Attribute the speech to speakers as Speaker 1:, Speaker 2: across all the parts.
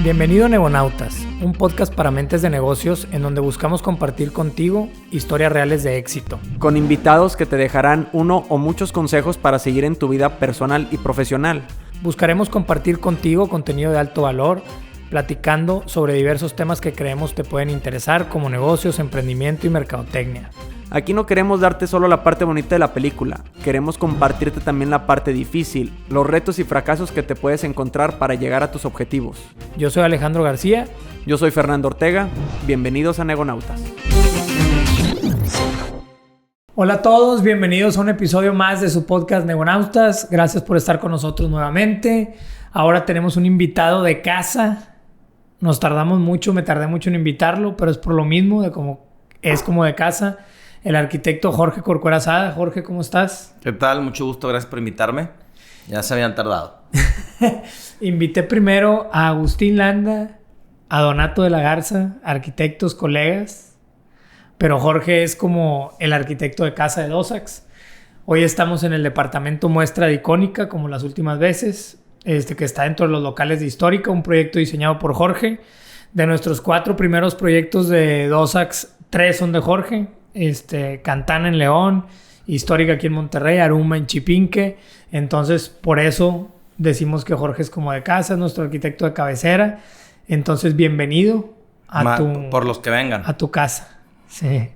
Speaker 1: Bienvenido a Negonautas, un podcast para mentes de negocios en donde buscamos compartir contigo historias reales de éxito.
Speaker 2: Con invitados que te dejarán uno o muchos consejos para seguir en tu vida personal y profesional.
Speaker 1: Buscaremos compartir contigo contenido de alto valor, platicando sobre diversos temas que creemos te pueden interesar como negocios, emprendimiento y mercadotecnia.
Speaker 2: Aquí no queremos darte solo la parte bonita de la película, queremos compartirte también la parte difícil, los retos y fracasos que te puedes encontrar para llegar a tus objetivos.
Speaker 1: Yo soy Alejandro García.
Speaker 2: Yo soy Fernando Ortega. Bienvenidos a Negonautas.
Speaker 1: Hola a todos, bienvenidos a un episodio más de su podcast Negonautas. Gracias por estar con nosotros nuevamente. Ahora tenemos un invitado de casa. Nos tardamos mucho, me tardé mucho en invitarlo, pero es por lo mismo, es como de casa. El arquitecto Jorge Corcuera Sada. Jorge, ¿cómo estás?
Speaker 3: ¿Qué tal? Mucho gusto, gracias por invitarme. Ya se habían tardado.
Speaker 1: Invité primero a Agustín Landa, a Donato de la Garza, arquitectos, colegas. Pero Jorge es como el arquitecto de casa de Dosax. Hoy estamos en el departamento muestra de Icónica, como las últimas veces, que está dentro de los locales de Histórica, un proyecto diseñado por Jorge. De nuestros 4 primeros proyectos de Dosax, 3 son de Jorge. Cantana en León, Histórica aquí en Monterrey, Aruma en Chipinque. Entonces, por eso decimos que Jorge es como de casa, es nuestro arquitecto de cabecera. Entonces, bienvenido
Speaker 3: por los que vengan.
Speaker 1: A tu casa. Sí.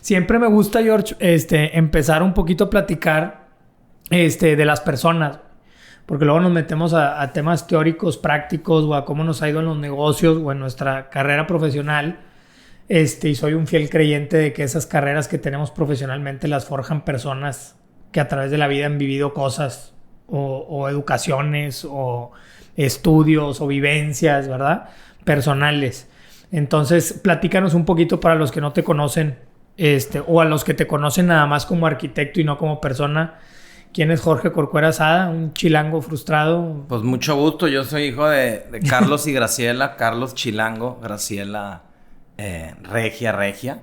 Speaker 1: Siempre me gusta, George, empezar un poquito a platicar de las personas, porque luego nos metemos a temas teóricos, prácticos, o a cómo nos ha ido en los negocios o en nuestra carrera profesional. Y soy un fiel creyente de que esas carreras que tenemos profesionalmente las forjan personas que a través de la vida han vivido cosas o educaciones o estudios o vivencias, ¿verdad? Personales. Entonces, platícanos un poquito para los que no te conocen, o a los que te conocen nada más como arquitecto y no como persona. ¿Quién es Jorge Corcuera Sada? Un chilango frustrado.
Speaker 3: Pues mucho gusto. Yo soy hijo de Carlos y Graciela. Carlos chilango, Graciela regia.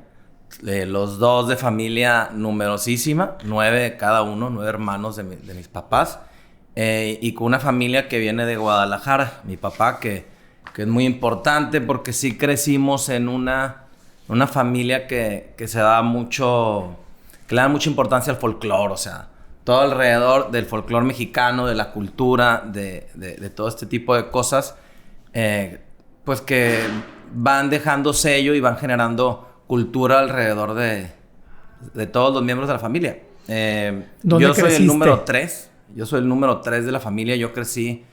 Speaker 3: Los dos de familia numerosísima. 9 cada uno, 9 hermanos de mis papás. Y con una familia que viene de Guadalajara. Mi papá que es muy importante porque sí crecimos en una familia que se da mucho... que le da mucha importancia al folclore, o sea... todo alrededor del folclore mexicano, de la cultura, de todo este tipo de cosas, pues que van dejando sello y van generando cultura alrededor de todos los miembros de la familia. Yo soy el número 3. Yo soy el número 3 de la familia. Yo crecí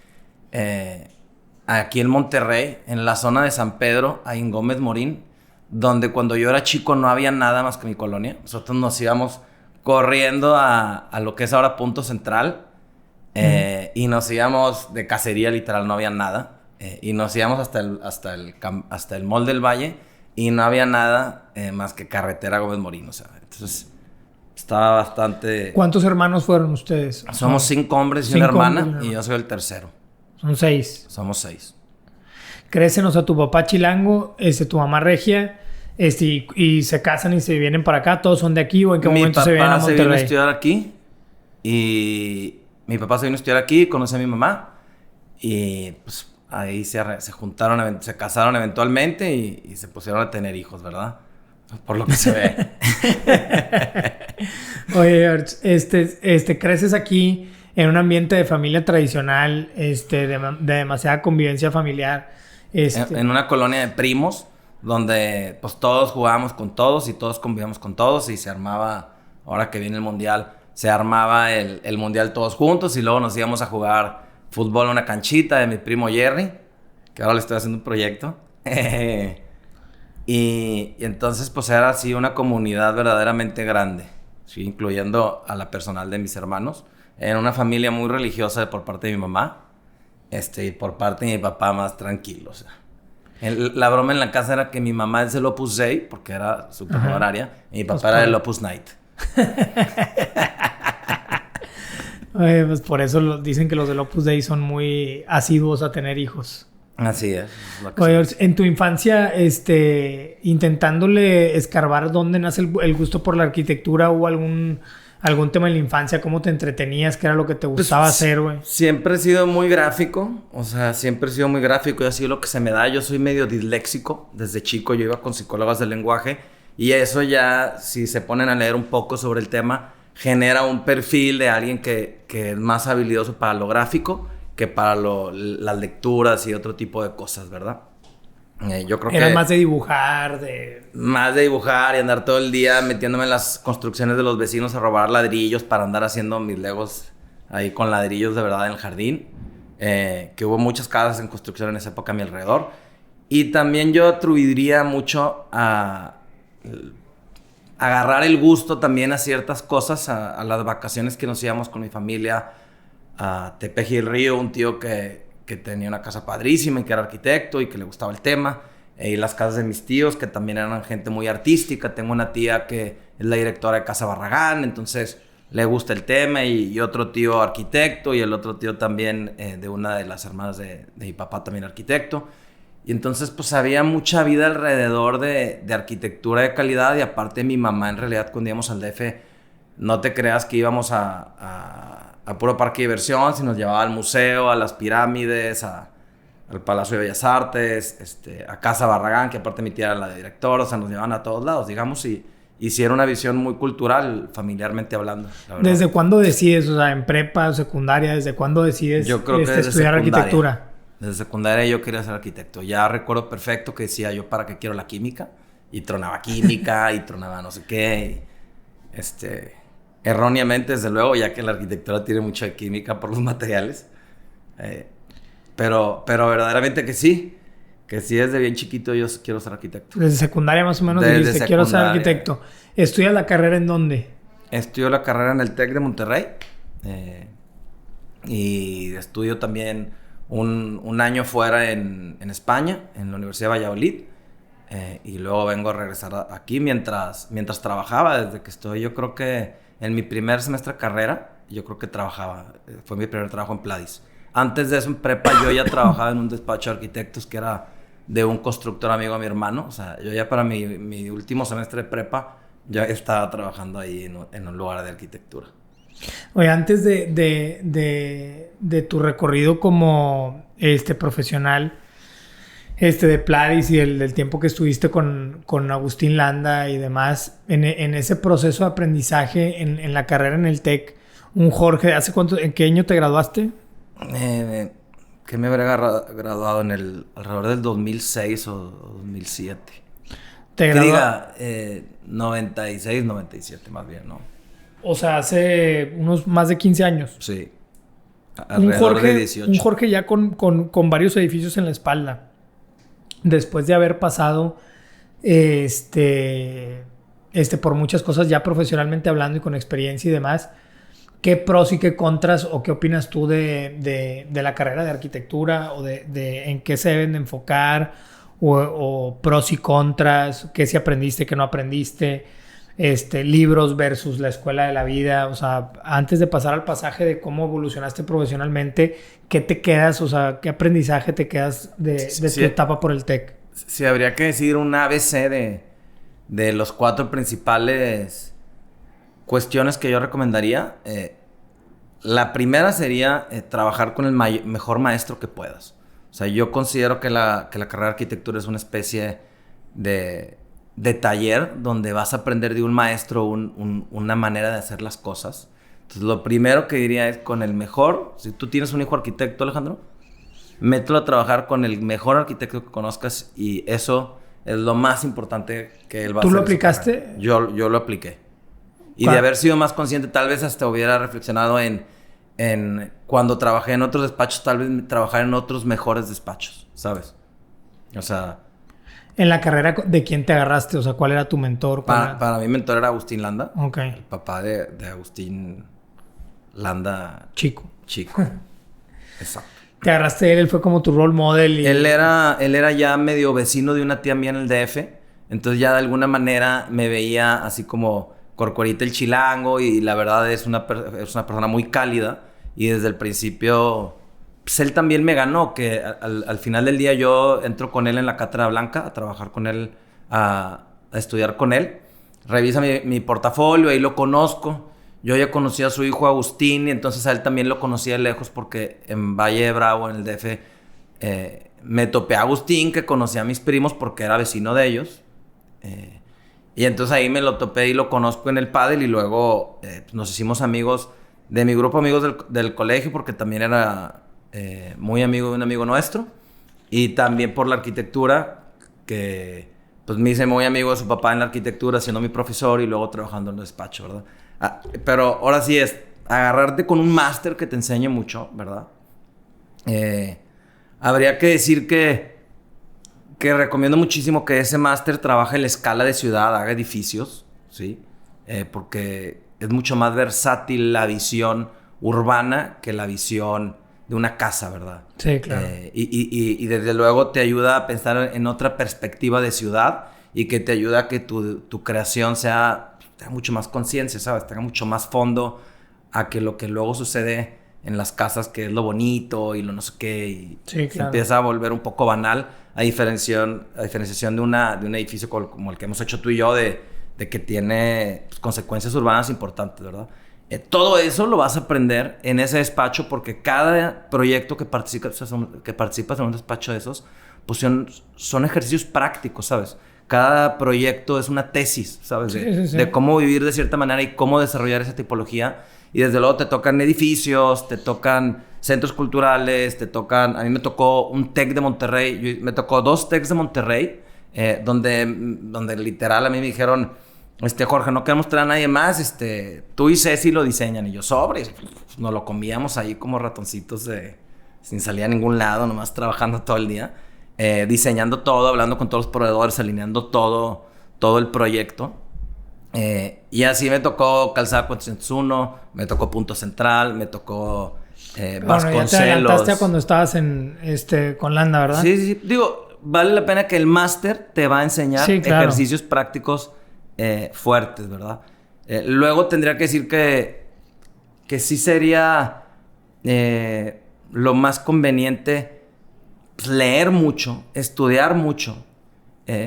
Speaker 3: aquí en Monterrey, en la zona de San Pedro, ahí en Gómez Morín, donde cuando yo era chico no había nada más que mi colonia. Nosotros nos íbamos corriendo a lo que es ahora Punto Central, y nos íbamos de cacería, literal, no había nada, y nos íbamos hasta el Mall del Valle y no había nada más que carretera Gómez Morín, o sea, entonces estaba bastante...
Speaker 1: ¿Cuántos hermanos fueron ustedes?
Speaker 3: Somos 5 hombres y una hermana, y yo soy el tercero.
Speaker 1: Son 6.
Speaker 3: Somos 6.
Speaker 1: Crécenos a tu papá chilango, tu mamá regia... y se casan y se vienen para acá. ¿Todos son de aquí o en qué momento se vienen a Monterrey?
Speaker 3: Mi papá se vino a estudiar aquí. Y mi papá se vino a estudiar aquí, conocí a mi mamá. Y pues ahí se juntaron, se casaron eventualmente y se pusieron a tener hijos, ¿verdad? Por lo que se ve.
Speaker 1: Oye, creces aquí en un ambiente de familia tradicional, de demasiada convivencia familiar.
Speaker 3: En una colonia de primos, donde pues todos jugábamos con todos y todos convivíamos con todos y se armaba, ahora que viene el mundial, se armaba el mundial todos juntos y luego nos íbamos a jugar fútbol en una canchita de mi primo Jerry, que ahora le estoy haciendo un proyecto. Y entonces pues era así una comunidad verdaderamente grande, ¿sí? Incluyendo a la personal de mis hermanos, en una familia muy religiosa por parte de mi mamá, y por parte de mi papá más tranquilo, o sea. La broma en la casa era que mi mamá es del Opus Dei, porque era súper horaria, y mi papá era del Opus Night.
Speaker 1: Pues por eso dicen que los del Opus Dei son muy asiduos a tener hijos.
Speaker 3: Así es.
Speaker 1: Oye, en tu infancia, intentándole escarbar dónde nace el gusto por la arquitectura, ¿hubo algún tema en la infancia, cómo te entretenías, qué era lo que te gustaba hacer, güey.
Speaker 3: Siempre he sido muy gráfico, o sea, siempre he sido muy gráfico y así lo que se me da. Yo soy medio disléxico, desde chico yo iba con psicólogas del lenguaje y eso ya, si se ponen a leer un poco sobre el tema, genera un perfil de alguien que es más habilidoso para lo gráfico que para las lecturas y otro tipo de cosas, ¿verdad? Yo creo
Speaker 1: Era
Speaker 3: que...
Speaker 1: más de dibujar,
Speaker 3: Más de dibujar y andar todo el día metiéndome en las construcciones de los vecinos a robar ladrillos para andar haciendo mis legos ahí con ladrillos de verdad en el jardín. Que hubo muchas casas en construcción en esa época a mi alrededor. Y también yo atribuiría mucho a agarrar el gusto también a ciertas cosas, a las vacaciones que nos íbamos con mi familia a Tepeji del Río, un tío que tenía una casa padrísima y que era arquitecto y que le gustaba el tema. Y las casas de mis tíos, que también eran gente muy artística. Tengo una tía que es la directora de Casa Barragán, entonces le gusta el tema. Y otro tío arquitecto, y el otro tío también de una de las hermanas de mi papá, también arquitecto. Y entonces pues había mucha vida alrededor de arquitectura de calidad. Y aparte mi mamá, en realidad, cuando íbamos al DF, no te creas que íbamos a puro parque de diversión, si nos llevaba al museo, a las pirámides, al Palacio de Bellas Artes, a Casa Barragán, que aparte mi tía era la directora, o sea, nos llevaban a todos lados, digamos, y sí era una visión muy cultural, familiarmente hablando, la verdad.
Speaker 1: ¿Desde cuándo decides, o sea, en prepa o secundaria, desde cuándo decides
Speaker 3: yo creo que desde
Speaker 1: estudiar arquitectura?
Speaker 3: Desde secundaria yo quería ser arquitecto. Ya recuerdo perfecto que decía yo, ¿para qué quiero la química? Y tronaba química, y tronaba no sé qué, erróneamente, desde luego, ya que la arquitectura tiene mucha química por los materiales. Pero verdaderamente que sí desde bien chiquito yo quiero ser arquitecto.
Speaker 1: Desde secundaria más o menos dijiste, quiero ser arquitecto. ¿Estudias la carrera en dónde?
Speaker 3: Estudio la carrera en el TEC de Monterrey. Y estudio también un año fuera en España, en la Universidad de Valladolid. Y luego vengo a regresar aquí mientras trabajaba. Desde que estoy, yo creo que en mi primer semestre de carrera, yo creo que trabajaba. Fue mi primer trabajo en Pladis. Antes de eso, en prepa, yo ya trabajaba en un despacho de arquitectos que era de un constructor amigo de mi hermano. O sea, yo ya para mi último semestre de prepa, ya estaba trabajando ahí en un lugar de arquitectura.
Speaker 1: Oye, antes de tu recorrido como profesional, de Pladis y del tiempo que estuviste con Agustín Landa y demás, en ese proceso de aprendizaje en la carrera en el TEC, un Jorge, ¿en qué año te graduaste?
Speaker 3: Que me habría graduado alrededor del 2006 o 2007.
Speaker 1: ¿Te
Speaker 3: que diga 96, 97 más bien, ¿no?
Speaker 1: O sea, hace unos más de 15 años.
Speaker 3: Sí. Alrededor de 18.
Speaker 1: Un Jorge ya con varios edificios en la espalda. Después de haber pasado por muchas cosas ya profesionalmente hablando y con experiencia y demás, ¿qué pros y qué contras o qué opinas tú de la carrera de arquitectura o de en qué se deben de enfocar o pros y contras, qué sí aprendiste, qué no aprendiste, libros versus la escuela de la vida? O sea, antes de pasar al pasaje de cómo evolucionaste profesionalmente, ¿qué te quedas? O sea, ¿qué aprendizaje te quedas de tu etapa por el TEC?
Speaker 3: Sí, habría que decir un ABC de los 4 principales cuestiones que yo recomendaría. La primera sería trabajar con el mejor maestro que puedas. O sea, yo considero que la carrera de arquitectura es una especie de taller donde vas a aprender de un maestro una manera de hacer las cosas. Entonces, lo primero que diría es con el mejor. Si tú tienes un hijo arquitecto, Alejandro, mételo a trabajar con el mejor arquitecto que conozcas y eso es lo más importante que él va a hacer.
Speaker 1: ¿Tú lo aplicaste?
Speaker 3: Yo lo apliqué. Y de haber sido más consciente, tal vez hasta hubiera reflexionado en cuando trabajé en otros despachos, tal vez trabajar en otros mejores despachos, ¿sabes? O sea...
Speaker 1: En la carrera, ¿de quién te agarraste? O sea, ¿cuál era tu mentor?
Speaker 3: Para mi mentor era Agustín Landa.
Speaker 1: Ok.
Speaker 3: El papá de Agustín Landa.
Speaker 1: Chico.
Speaker 3: Exacto.
Speaker 1: Te agarraste de él fue como tu role model.
Speaker 3: Él era ya medio vecino de una tía mía en el DF. Entonces ya de alguna manera me veía así como Corcuerita el Chilango. Y la verdad es una persona muy cálida. Y desde el principio... Pues él también me ganó. Que al final del día yo entro con él en la Cátedra Blanca. A trabajar con él. A estudiar con él. Revisa mi portafolio. Ahí lo conozco. Yo ya conocía a su hijo Agustín y entonces a él también lo conocía de lejos porque en Valle de Bravo, en el DF, me topé a Agustín, que conocía a mis primos porque era vecino de ellos. Y entonces ahí me lo topé y lo conozco en el pádel y luego nos hicimos amigos de mi grupo de amigos del colegio porque también era muy amigo de un amigo nuestro. Y también por la arquitectura, que pues me hice muy amigo de su papá en la arquitectura, siendo mi profesor y luego trabajando en el despacho, ¿verdad? Pero ahora sí es agarrarte con un máster que te enseñe mucho, ¿verdad? Habría que decir que recomiendo muchísimo que ese máster trabaje en la escala de ciudad, haga edificios, ¿sí? Porque es mucho más versátil la visión urbana que la visión de una casa, ¿verdad?
Speaker 1: Sí, claro.
Speaker 3: Y desde luego te ayuda a pensar en otra perspectiva de ciudad y que te ayuda a que tu creación tenga mucho más conciencia, ¿sabes? Tenga mucho más fondo a que lo que luego sucede en las casas, que es lo bonito y lo no sé qué, y
Speaker 1: sí,
Speaker 3: se
Speaker 1: claro.
Speaker 3: empieza a volver un poco banal a diferenciación de un edificio como el que hemos hecho tú y yo, de que tiene pues, consecuencias urbanas importantes, ¿verdad? Todo eso lo vas a aprender en ese despacho porque cada proyecto que participas en un despacho de esos, pues son ejercicios prácticos, ¿sabes? Cada proyecto es una tesis, ¿sabes? De cómo vivir de cierta manera y cómo desarrollar esa tipología. Y desde luego te tocan edificios, te tocan centros culturales, a mí me tocó un TEC de Monterrey, me tocó 2 TECs de Monterrey, donde literal a mí me dijeron, Jorge, no queremos traer a nadie más, tú y Ceci lo diseñan. Y yo, sobres, nos lo comíamos ahí como ratoncitos sin salir a ningún lado, nomás trabajando todo el día, diseñando todo, hablando con todos los proveedores, alineando todo el proyecto. Y así me tocó Calzada 401, me tocó Punto Central, me tocó Vasconcelos.
Speaker 1: Ya te adelantaste a cuando estabas con Landa, ¿verdad?
Speaker 3: Sí. Digo, vale la pena que el máster te va a enseñar ejercicios prácticos fuertes, ¿verdad? Luego tendría que decir que sí sería lo más conveniente pues, leer mucho, estudiar mucho.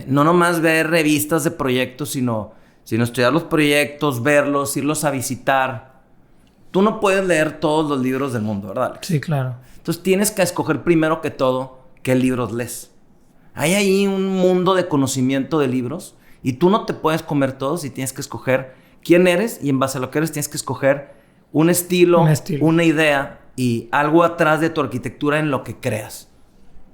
Speaker 3: No nomás ver revistas de proyectos, sino estudiar los proyectos, verlos, irlos a visitar. Tú no puedes leer todos los libros del mundo, ¿verdad, Alex?
Speaker 1: Sí, claro.
Speaker 3: Entonces tienes que escoger primero que todo qué libros lees. Hay ahí un mundo de conocimiento de libros y tú no te puedes comer todos y tienes que escoger quién eres y en base a lo que eres tienes que escoger un estilo, una idea y algo atrás de tu arquitectura en lo que creas.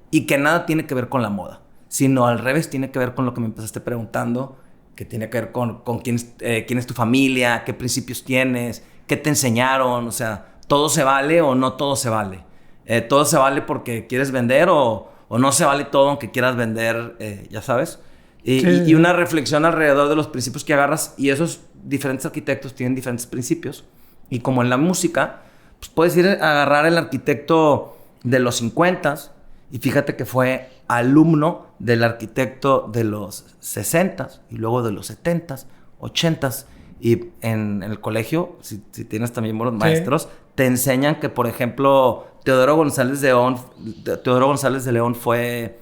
Speaker 3: Y que nada tiene que ver con la moda, sino al revés tiene que ver con lo que me empezaste preguntando, que tiene que ver con quién es tu familia, qué principios tienes, qué te enseñaron, o sea, ¿todo se vale o no todo se vale? ¿Todo se vale porque quieres vender o no se vale todo aunque quieras vender, ya sabes? Y una reflexión alrededor de los principios que agarras, y esos diferentes arquitectos tienen diferentes principios. Y como en la música, pues puedes ir a agarrar el arquitecto de los 50s y fíjate que fue alumno del arquitecto de los 60s y luego de los 70s, 80s. Y en el colegio, si tienes también buenos maestros, te enseñan que, por ejemplo, Teodoro González de León fue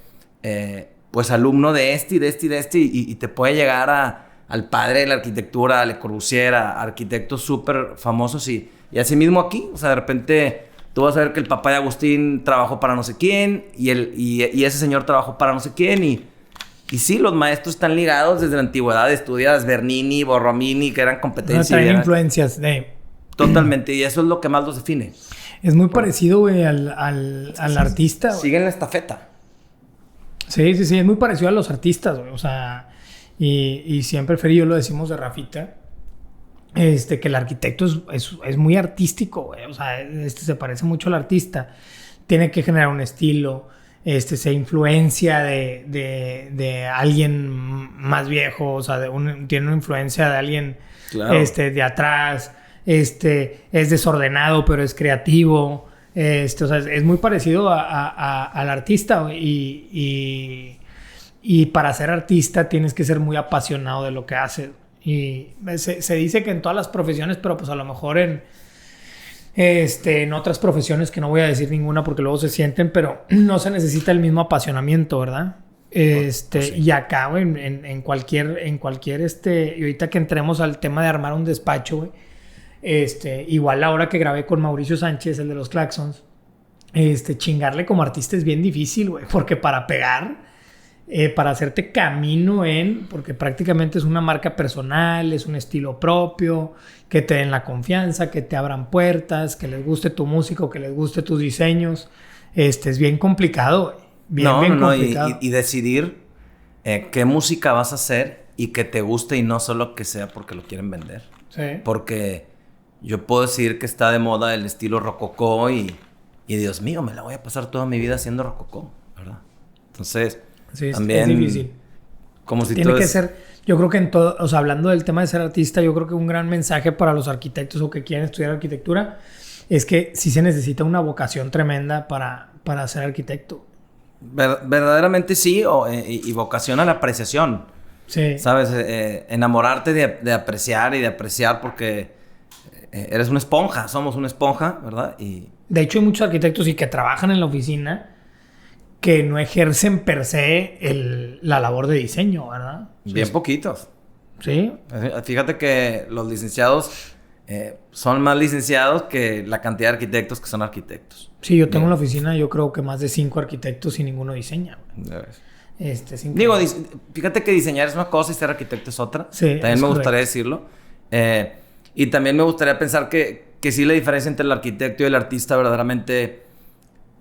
Speaker 3: pues alumno de y te puede llegar al padre de la arquitectura, a Le Corbusier, a arquitectos súper famosos y así mismo aquí, o sea, de repente tú vas a ver que el papá de Agustín trabajó para no sé quién y ese señor trabajó para no sé quién y sí, los maestros están ligados desde la antigüedad. Estudias Bernini, Borromini, que eran competencias.
Speaker 1: Traen influencias de...
Speaker 3: Totalmente, y eso es lo que más los define.
Speaker 1: Es muy parecido, güey, al artista.
Speaker 3: Siguen la estafeta.
Speaker 1: Sí, es muy parecido a los artistas, güey. O sea, y siempre, Fer y yo lo decimos de Rafita, que el arquitecto es muy artístico, güey. O sea, se parece mucho al artista. Tiene que generar un estilo... se influencia de alguien más viejo, o sea, tiene una influencia de alguien de atrás, es desordenado pero es creativo, o sea, es muy parecido al artista y para ser artista tienes que ser muy apasionado de lo que haces y se dice que en todas las profesiones, pero pues a lo mejor en otras profesiones que no voy a decir ninguna porque luego se sienten, pero no se necesita el mismo apasionamiento, ¿verdad? Pues sí. Y acá, güey, en cualquier y ahorita que entremos al tema de armar un despacho, güey, Igual la hora que grabé con Mauricio Sánchez, el de los Claxons, chingarle como artista es bien difícil, güey, porque para pegar, para hacerte camino porque prácticamente es una marca personal, es un estilo propio, que te den la confianza, que te abran puertas, que les guste tu música, que les guste tus diseños, es bien complicado, güey. Bien complicado.
Speaker 3: Y decidir qué música vas a hacer y que te guste y no solo que sea porque lo quieren vender.
Speaker 1: Sí.
Speaker 3: Porque yo puedo decir que está de moda el estilo rococó y Dios mío, me la voy a pasar toda mi vida haciendo rococó, ¿verdad? Entonces,
Speaker 1: sí,
Speaker 3: también...
Speaker 1: es difícil.
Speaker 3: Como si
Speaker 1: Tiene que ser... Yo creo que en todo... O sea, hablando del tema de ser artista, yo creo que un gran mensaje para los arquitectos o que quieren estudiar arquitectura es que sí se necesita una vocación tremenda para ser arquitecto.
Speaker 3: Verdaderamente sí, y vocación a la apreciación.
Speaker 1: Sí.
Speaker 3: ¿Sabes? Enamorarte de apreciar y de apreciar porque eres una esponja, somos una esponja, ¿verdad? Y...
Speaker 1: De hecho, hay muchos arquitectos y que trabajan en la oficina que no ejercen per se la labor de diseño, ¿verdad?
Speaker 3: Bien poquitos.
Speaker 1: Sí.
Speaker 3: Fíjate que los licenciados son más licenciados que la cantidad de arquitectos que son arquitectos.
Speaker 1: Sí, yo tengo en la oficina, yo creo que más de 5 arquitectos y ninguno diseña.
Speaker 3: Digo, fíjate que diseñar es una cosa y ser arquitecto es otra.
Speaker 1: Sí,
Speaker 3: también me gustaría decirlo. Y también me gustaría pensar que sí la diferencia entre el arquitecto y el artista verdaderamente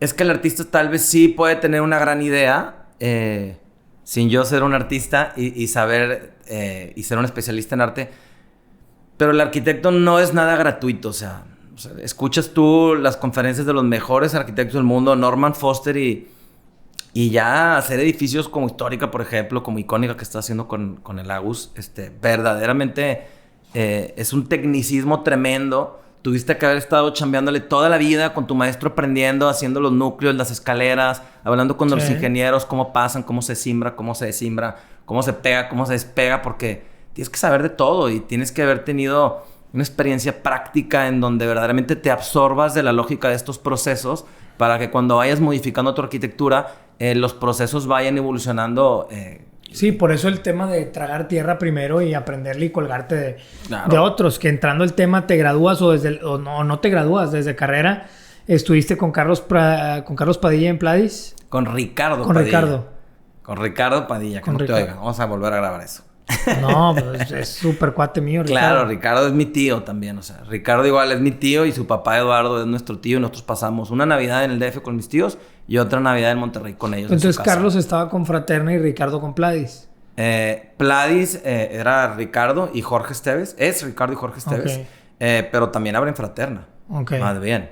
Speaker 3: es que el artista tal vez sí puede tener una gran idea sin yo ser un artista y saber y ser un especialista en arte. Pero el arquitecto no es nada gratuito. O sea, escuchas tú las conferencias de los mejores arquitectos del mundo, Norman Foster y ya hacer edificios como Histórica, por ejemplo, como Icónica que está haciendo con el Agus, verdaderamente es un tecnicismo tremendo. Tuviste que haber estado chambeándole toda la vida con tu maestro aprendiendo, haciendo los núcleos, las escaleras, hablando con los ingenieros, cómo pasan, cómo se simbra, cómo se desimbra, cómo se pega, cómo se despega, porque tienes que saber de todo y tienes que haber tenido una experiencia práctica en donde verdaderamente te absorbas de la lógica de estos procesos para que cuando vayas modificando tu arquitectura, los procesos vayan evolucionando.
Speaker 1: Sí, por eso el tema de tragar tierra primero y aprenderle y colgarte de otros. Que entrando el tema te gradúas o no te gradúas desde carrera. ¿Estuviste con Carlos Padilla en Pladis?
Speaker 3: Con Ricardo
Speaker 1: Padilla.
Speaker 3: Con Ricardo Padilla, que no te oigan. Vamos a volver a grabar eso.
Speaker 1: No, pues es súper cuate mío, Ricardo.
Speaker 3: Claro, Ricardo es mi tío también, o sea, Ricardo igual es mi tío y su papá Eduardo es nuestro tío y nosotros pasamos una Navidad en el DF con mis tíos y otra Navidad en Monterrey con ellos.
Speaker 1: Entonces Carlos estaba con Fraterna y Ricardo con Pladis.
Speaker 3: Pladis era Ricardo y Jorge Esteves, es Ricardo y Jorge Esteves, pero también abren Fraterna, más bien.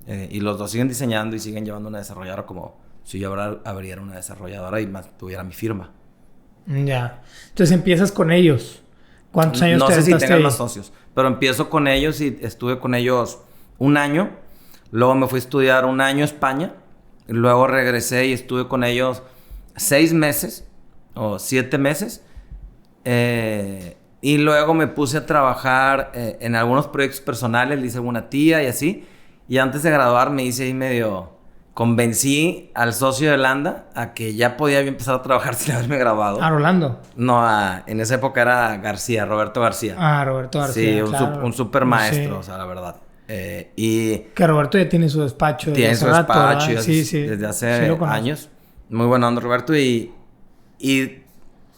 Speaker 3: Y los dos siguen diseñando y siguen llevando una desarrolladora como si yo abriera una desarrolladora y más tuviera mi firma.
Speaker 1: Ya. Entonces empiezas con ellos. ¿Cuántos años te aventaste ahí? No sé si tengan
Speaker 3: más socios, pero empiezo con ellos y estuve con ellos un año. Luego me fui a estudiar un año a España. Luego regresé y estuve con ellos 6 meses o 7 meses. Y luego me puse a trabajar en algunos proyectos personales. Le hice alguna tía y así. Y antes de graduar me hice ahí medio... Convencí al socio de Landa a que ya podía empezar a trabajar sin haberme grabado.
Speaker 1: ¿A Rolando?
Speaker 3: No, en esa época era Roberto García.
Speaker 1: Roberto García,
Speaker 3: sí,
Speaker 1: claro.
Speaker 3: un super maestro, o sea, la verdad. Y...
Speaker 1: Que Roberto ya tiene su despacho.
Speaker 3: Tiene su despacho
Speaker 1: desde
Speaker 3: hace años. Muy bueno onda, Roberto. Y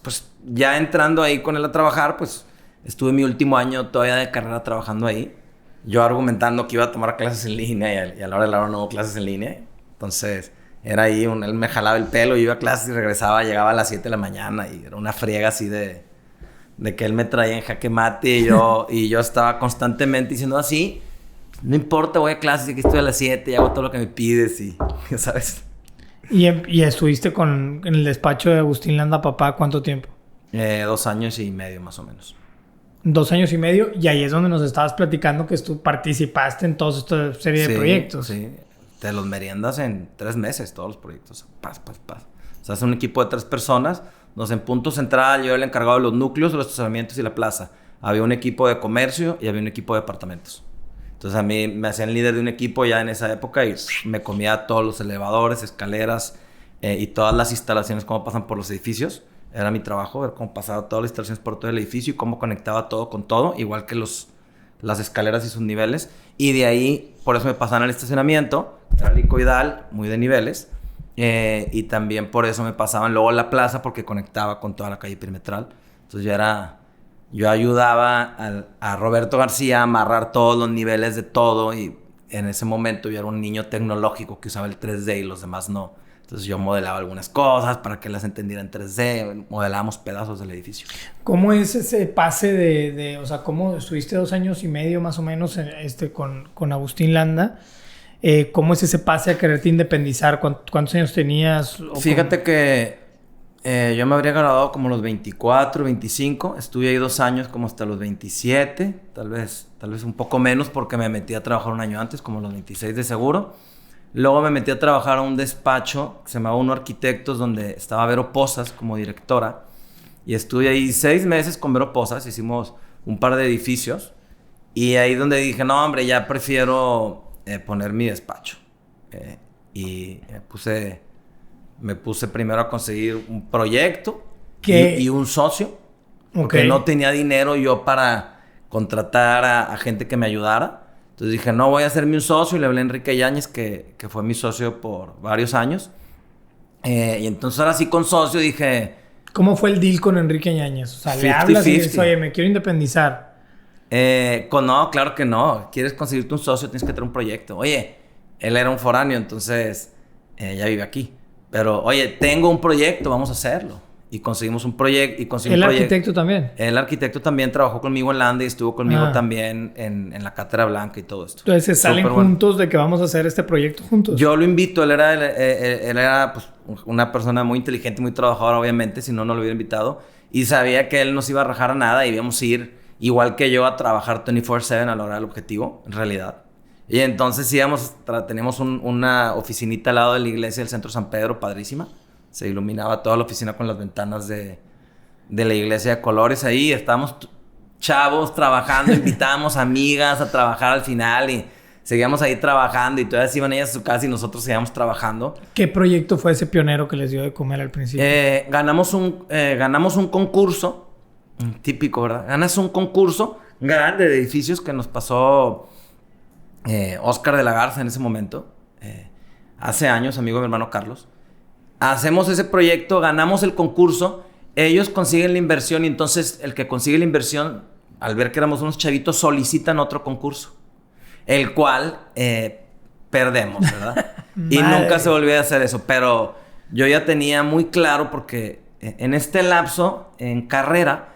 Speaker 3: pues ya entrando ahí con él a trabajar, pues estuve mi último año todavía de carrera trabajando ahí. Yo argumentando que iba a tomar clases en línea y a la hora de la hora no hubo clases en línea. Entonces, era ahí, él me jalaba el pelo, yo iba a clases y regresaba, llegaba a las 7 de la mañana y era una friega así de que él me traía en jaque mate y yo estaba constantemente diciendo así, no importa, voy a clases y aquí estoy a las 7 y hago todo lo que me pides y, ¿sabes?
Speaker 1: ¿Y estuviste en el despacho de Agustín Landa Papá cuánto tiempo?
Speaker 3: 2 años y medio más o menos. 2
Speaker 1: años y medio y ahí es donde nos estabas platicando que tú participaste en toda esta serie de proyectos.
Speaker 3: Sí. Te los meriendas en 3 meses, todos los proyectos. Paz. O sea, es un equipo de 3 personas. En Punto Central yo era el encargado de los núcleos, los estacionamientos y la plaza. Había un equipo de comercio y había un equipo de departamentos. Entonces a mí me hacían líder de un equipo ya en esa época y me comía todos los elevadores, escaleras y todas las instalaciones, cómo pasan por los edificios. Era mi trabajo, ver cómo pasaba todas las instalaciones por todo el edificio y cómo conectaba todo con todo, igual que los las escaleras y sus niveles. Y de ahí, por eso me pasaban al estacionamiento, era helicoidal, muy de niveles. Y también por eso me pasaban luego a la plaza, porque conectaba con toda la calle perimetral. Entonces yo ayudaba a Roberto García a amarrar todos los niveles de todo. Y en ese momento yo era un niño tecnológico que usaba el 3D y los demás no. Entonces yo modelaba algunas cosas para que las entendiera en 3D. Modelábamos pedazos del edificio.
Speaker 1: ¿Cómo es ese pase o sea, cómo estuviste 2 años y medio más o menos con Agustín Landa? ¿Cómo es ese pase a quererte independizar? ¿Cuántos años tenías?
Speaker 3: Fíjate que yo me habría graduado como a los 24, 25. Estuve ahí 2 años como hasta los 27. Tal vez un poco menos porque me metí a trabajar un año antes, como a los 26 de seguro. Luego me metí a trabajar a un despacho que se llamaba Uno Arquitectos, donde estaba Vero Posas como directora. Y estuve ahí 6 meses con Vero Posas. Hicimos un par de edificios. Y ahí donde dije, no, hombre, ya prefiero poner mi despacho. Y me puse primero a conseguir un proyecto y un socio. Porque no tenía dinero yo para contratar a gente que me ayudara. Entonces dije, no, voy a hacerme un socio. Y le hablé a Enrique Yáñez, que fue mi socio por varios años. Y entonces ahora sí con socio dije...
Speaker 1: ¿Cómo fue el deal con Enrique Yáñez? O sea, 50, le hablas 50. Y dices, oye, me quiero independizar.
Speaker 3: No, claro que no. Quieres conseguirte un socio, tienes que tener un proyecto. Oye, él era un foráneo, entonces ya vive aquí. Pero, oye, tengo un proyecto, vamos a hacerlo. Y conseguimos un proyecto.
Speaker 1: ¿El arquitecto también?
Speaker 3: El arquitecto también trabajó conmigo en Landa y estuvo conmigo también en la Cátedra Blanca y todo esto.
Speaker 1: Entonces, ¿salen juntos de que vamos a hacer este proyecto juntos?
Speaker 3: Yo lo invito. Él era pues, una persona muy inteligente, muy trabajadora, obviamente. Si no, no lo hubiera invitado. Y sabía que él no se iba a rajar a nada. Y íbamos a ir, igual que yo, a trabajar 24/7 a lograr el objetivo, en realidad. Y entonces teníamos una oficinita al lado de la iglesia del Centro San Pedro, padrísima. Se iluminaba toda la oficina con las ventanas de la iglesia de colores ahí. Estábamos chavos trabajando, invitábamos amigas a trabajar al final y seguíamos ahí trabajando y todavía se iban ellas a su casa y nosotros seguíamos trabajando.
Speaker 1: ¿Qué proyecto fue ese pionero que les dio de comer al principio?
Speaker 3: Ganamos un concurso, típico, ¿verdad? Ganas un concurso grande de edificios que nos pasó Oscar de la Garza en ese momento. Hace años, amigo de mi hermano Carlos. Hacemos ese proyecto, ganamos el concurso, ellos consiguen la inversión y entonces el que consigue la inversión, al ver que éramos unos chavitos, solicitan otro concurso, el cual perdemos, ¿verdad? Y nunca se volvió a hacer eso, pero yo ya tenía muy claro porque en este lapso, en carrera,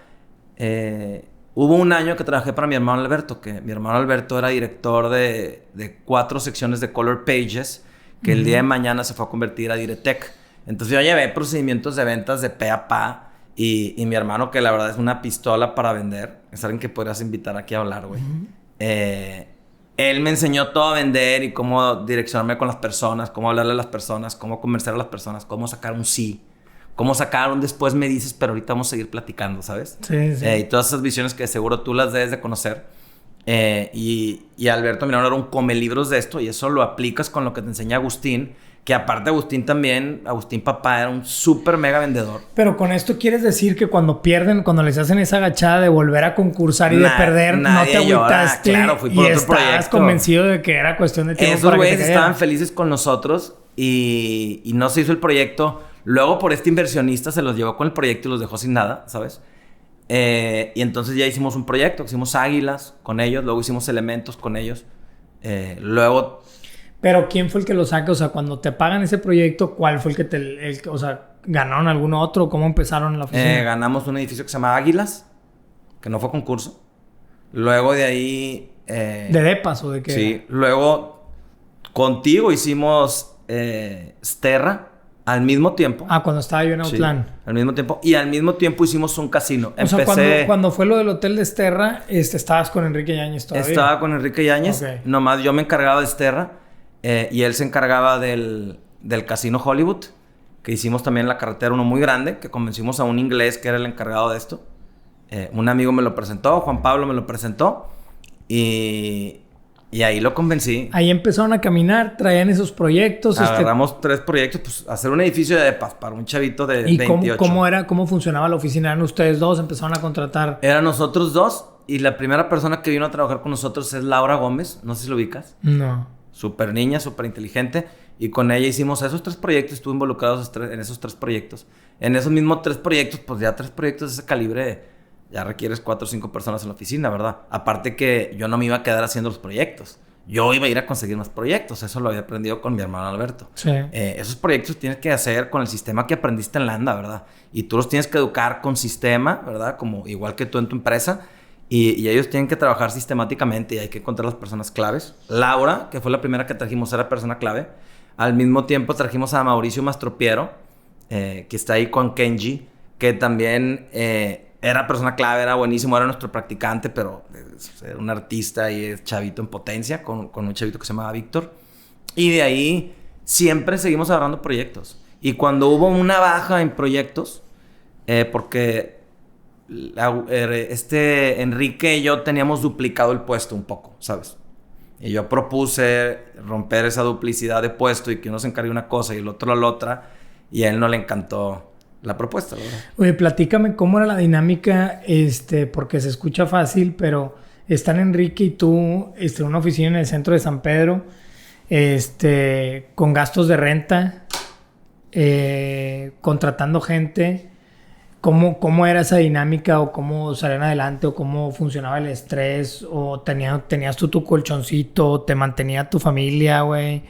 Speaker 3: hubo un año que trabajé para mi hermano Alberto, que mi hermano Alberto era director de 4 secciones de Color Pages, que el día de mañana se fue a convertir a Diretec. Entonces yo llevé procedimientos de ventas de pe a pa y mi hermano, que la verdad es una pistola para vender, es alguien que podrías invitar aquí a hablar, güey. Él me enseñó todo a vender y cómo direccionarme con las personas, cómo hablarle a las personas, cómo convencer a las personas, cómo sacar un sí, cómo sacar un después me dices, pero ahorita vamos a seguir platicando, ¿sabes?
Speaker 1: Sí, sí.
Speaker 3: Y todas esas visiones que seguro tú las debes de conocer. Y Alberto, mi hermano, era un come libros de esto y eso lo aplicas con lo que te enseña Agustín. Que aparte Agustín papá era un súper mega vendedor.
Speaker 1: Pero con esto quieres decir que cuando pierden, cuando les hacen esa agachada de volver a concursar y de perder, no te agüitaste.
Speaker 3: Claro, fui por otro proyecto. Y estabas
Speaker 1: convencido de que era cuestión de tiempo.
Speaker 3: Esos güeyes estaban felices con nosotros y no se hizo el proyecto. Luego por este inversionista se los llevó con el proyecto y los dejó sin nada, ¿sabes? Y entonces ya hicimos un proyecto, hicimos Águilas con ellos, luego hicimos Elementos con ellos. Luego...
Speaker 1: Pero ¿quién fue el que lo saca? O sea, cuando te pagan ese proyecto, ¿cuál fue el que o sea, ¿ganaron algún otro? ¿Cómo empezaron en la oficina?
Speaker 3: Ganamos un edificio que se llama Águilas, que no fue concurso. Luego de ahí...
Speaker 1: ¿De depas o de qué?
Speaker 3: Sí. Luego, contigo hicimos Sterra al mismo tiempo.
Speaker 1: Ah, cuando estaba yo en Outland.
Speaker 3: Sí, al mismo tiempo. Y al mismo tiempo hicimos un casino.
Speaker 1: O sea, cuando fue lo del hotel de Sterra, estabas con Enrique Yáñez todavía.
Speaker 3: Estaba con Enrique Yáñez.
Speaker 1: Okay.
Speaker 3: Nomás yo me encargaba de Sterra. Y él se encargaba del casino Hollywood, que hicimos también en la carretera, uno muy grande, que convencimos a un inglés que era el encargado de esto. Un amigo me lo presentó, Juan Pablo me lo presentó, y ahí lo convencí.
Speaker 1: Ahí empezaron a caminar, traían esos proyectos.
Speaker 3: Agarramos 3 proyectos, pues hacer un edificio de depas para un chavito de 28.
Speaker 1: ¿Y cómo funcionaba la oficina? ¿Eran ustedes dos? ¿Empezaron a contratar?
Speaker 3: Eran nosotros 2 y la primera persona que vino a trabajar con nosotros es Laura Gómez. No sé si lo ubicas.
Speaker 1: No.
Speaker 3: Súper niña, súper inteligente. Y con ella hicimos esos 3 proyectos. Estuve involucrado en esos 3 proyectos. En esos mismos 3 proyectos, pues ya 3 proyectos de ese calibre, ya requieres 4 o 5 personas en la oficina, ¿verdad? Aparte que yo no me iba a quedar haciendo los proyectos. Yo iba a ir a conseguir más proyectos. Eso lo había aprendido con mi hermano Alberto.
Speaker 1: Sí.
Speaker 3: Esos proyectos tienes que hacer con el sistema que aprendiste en Landa, ¿verdad? Y tú los tienes que educar con sistema, ¿verdad? Como igual que tú en tu empresa. Y ellos tienen que trabajar sistemáticamente y hay que encontrar las personas claves. Laura, que fue la primera que trajimos, era persona clave. Al mismo tiempo trajimos a Mauricio Mastropiero, que está ahí con Kenji, que también era persona clave, era buenísimo, era nuestro practicante, pero era un artista y es chavito en potencia, con un chavito que se llamaba Víctor. Y de ahí siempre seguimos agarrando proyectos. Y cuando hubo una baja en proyectos, porque Enrique y yo teníamos duplicado el puesto un poco, ¿sabes? Y yo propuse romper esa duplicidad de puesto y que uno se encargue una cosa y el otro la otra, y a él no le encantó la propuesta, ¿verdad?
Speaker 1: Oye, platícame cómo era la dinámica, porque se escucha fácil, pero están Enrique y tú en una oficina en el centro de San Pedro, con gastos de renta, contratando gente. ¿Cómo era esa dinámica o cómo salían adelante o cómo funcionaba el estrés o tenías tú tu colchoncito, te mantenía tu familia, güey?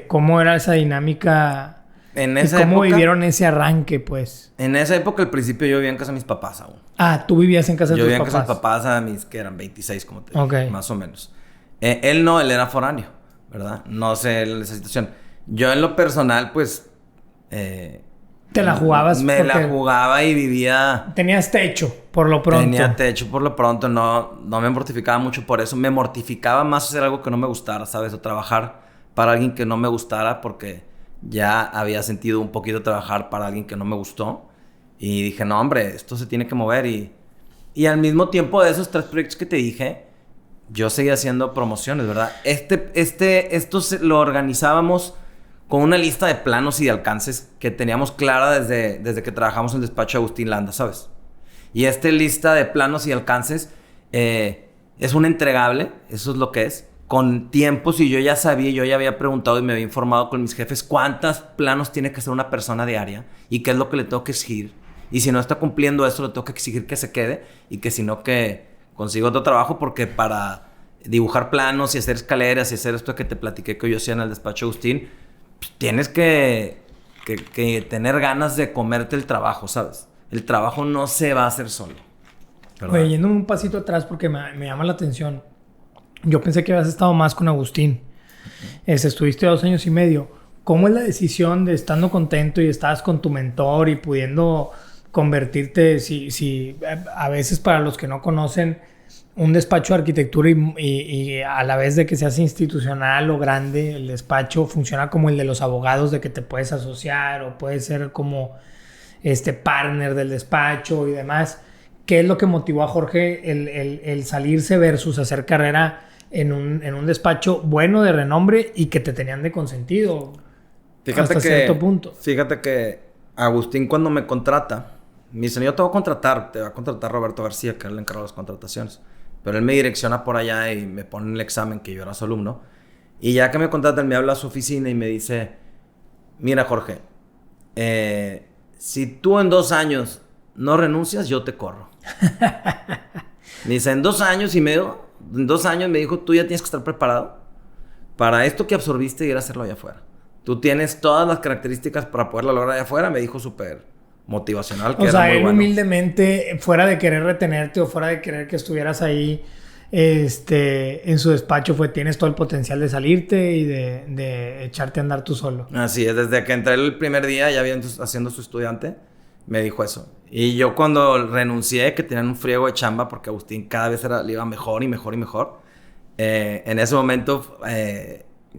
Speaker 1: ¿Cómo era esa dinámica?
Speaker 3: En esa
Speaker 1: ¿Cómo
Speaker 3: época,
Speaker 1: vivieron ese arranque, pues?
Speaker 3: En esa época, al principio, yo vivía en casa de mis papás aún.
Speaker 1: Ah, tú vivías en casa de tus papás.
Speaker 3: Yo vivía en casa de mis papás a mis, que eran 26, como te digo,
Speaker 1: Ok.
Speaker 3: más o menos. Él no, él era foráneo, ¿verdad? No sé esa situación. Yo en lo personal, pues...
Speaker 1: ¿Te la jugabas?
Speaker 3: Me la jugaba y vivía...
Speaker 1: Tenías techo, por lo pronto.
Speaker 3: Tenía techo por lo pronto. No me mortificaba mucho por eso. Me mortificaba más hacer algo que no me gustara, ¿sabes? O trabajar para alguien que no me gustara porque ya había sentido un poquito trabajar para alguien que no me gustó. Y dije, no, hombre, esto se tiene que mover. Y al mismo tiempo de esos 3 proyectos que te dije, yo seguía haciendo promociones, ¿verdad? Esto lo organizábamos con una lista de planos y de alcances que teníamos clara desde que trabajamos en el despacho de Agustín Landa, ¿sabes? Y esta lista de planos y alcances es un entregable, eso es lo que es, con tiempos, y yo ya sabía, yo ya había preguntado y me había informado con mis jefes cuántos planos tiene que hacer una persona diaria y qué es lo que le tengo que exigir. Y si no está cumpliendo eso, le tengo que exigir que se quede y que si no, que consiga otro trabajo, porque para dibujar planos y hacer escaleras y hacer esto que te platiqué que yo hacía en el despacho de Agustín, tienes que tener ganas de comerte el trabajo, ¿sabes? El trabajo no se va a hacer solo, ¿verdad?
Speaker 1: Oye, yéndome un pasito atrás porque me llama la atención. Yo pensé que habías estado más con Agustín. Estuviste 2 años y medio. ¿Cómo es la decisión de estando contento y estabas con tu mentor y pudiendo convertirte, si a veces para los que no conocen, un despacho de arquitectura y a la vez de que se hace institucional o grande, el despacho funciona como el de los abogados, de que te puedes asociar o puedes ser como partner del despacho y demás? ¿Qué es lo que motivó a Jorge el salirse versus hacer carrera en un despacho bueno, de renombre y que te tenían de consentido hasta cierto punto?
Speaker 3: Fíjate que Agustín, cuando me contrata, me dice, yo te voy a contratar Roberto García, que es el encargado de las contrataciones. Pero él me direcciona por allá y me pone en el examen que yo era su alumno. Y ya que me contrata, él me habla a su oficina y me dice, mira, Jorge, si tú en 2 años no renuncias, yo te corro. Me dice, en 2 años y medio, en 2 años me dijo, tú ya tienes que estar preparado para esto que absorbiste y ir a hacerlo allá afuera. Tú tienes todas las características para poderlo lograr allá afuera, me dijo súper motivacional, que
Speaker 1: o sea,
Speaker 3: era muy
Speaker 1: él
Speaker 3: bueno.
Speaker 1: humildemente, fuera de querer retenerte o fuera de querer que estuvieras ahí en su despacho, tienes todo el potencial de salirte y de echarte a andar tú solo.
Speaker 3: Así es, desde que entré el primer día, ya haciendo su estudiante, me dijo eso. Y yo cuando renuncié, que tenían un friego de chamba, porque Agustín cada vez le iba mejor y mejor y mejor, en ese momento,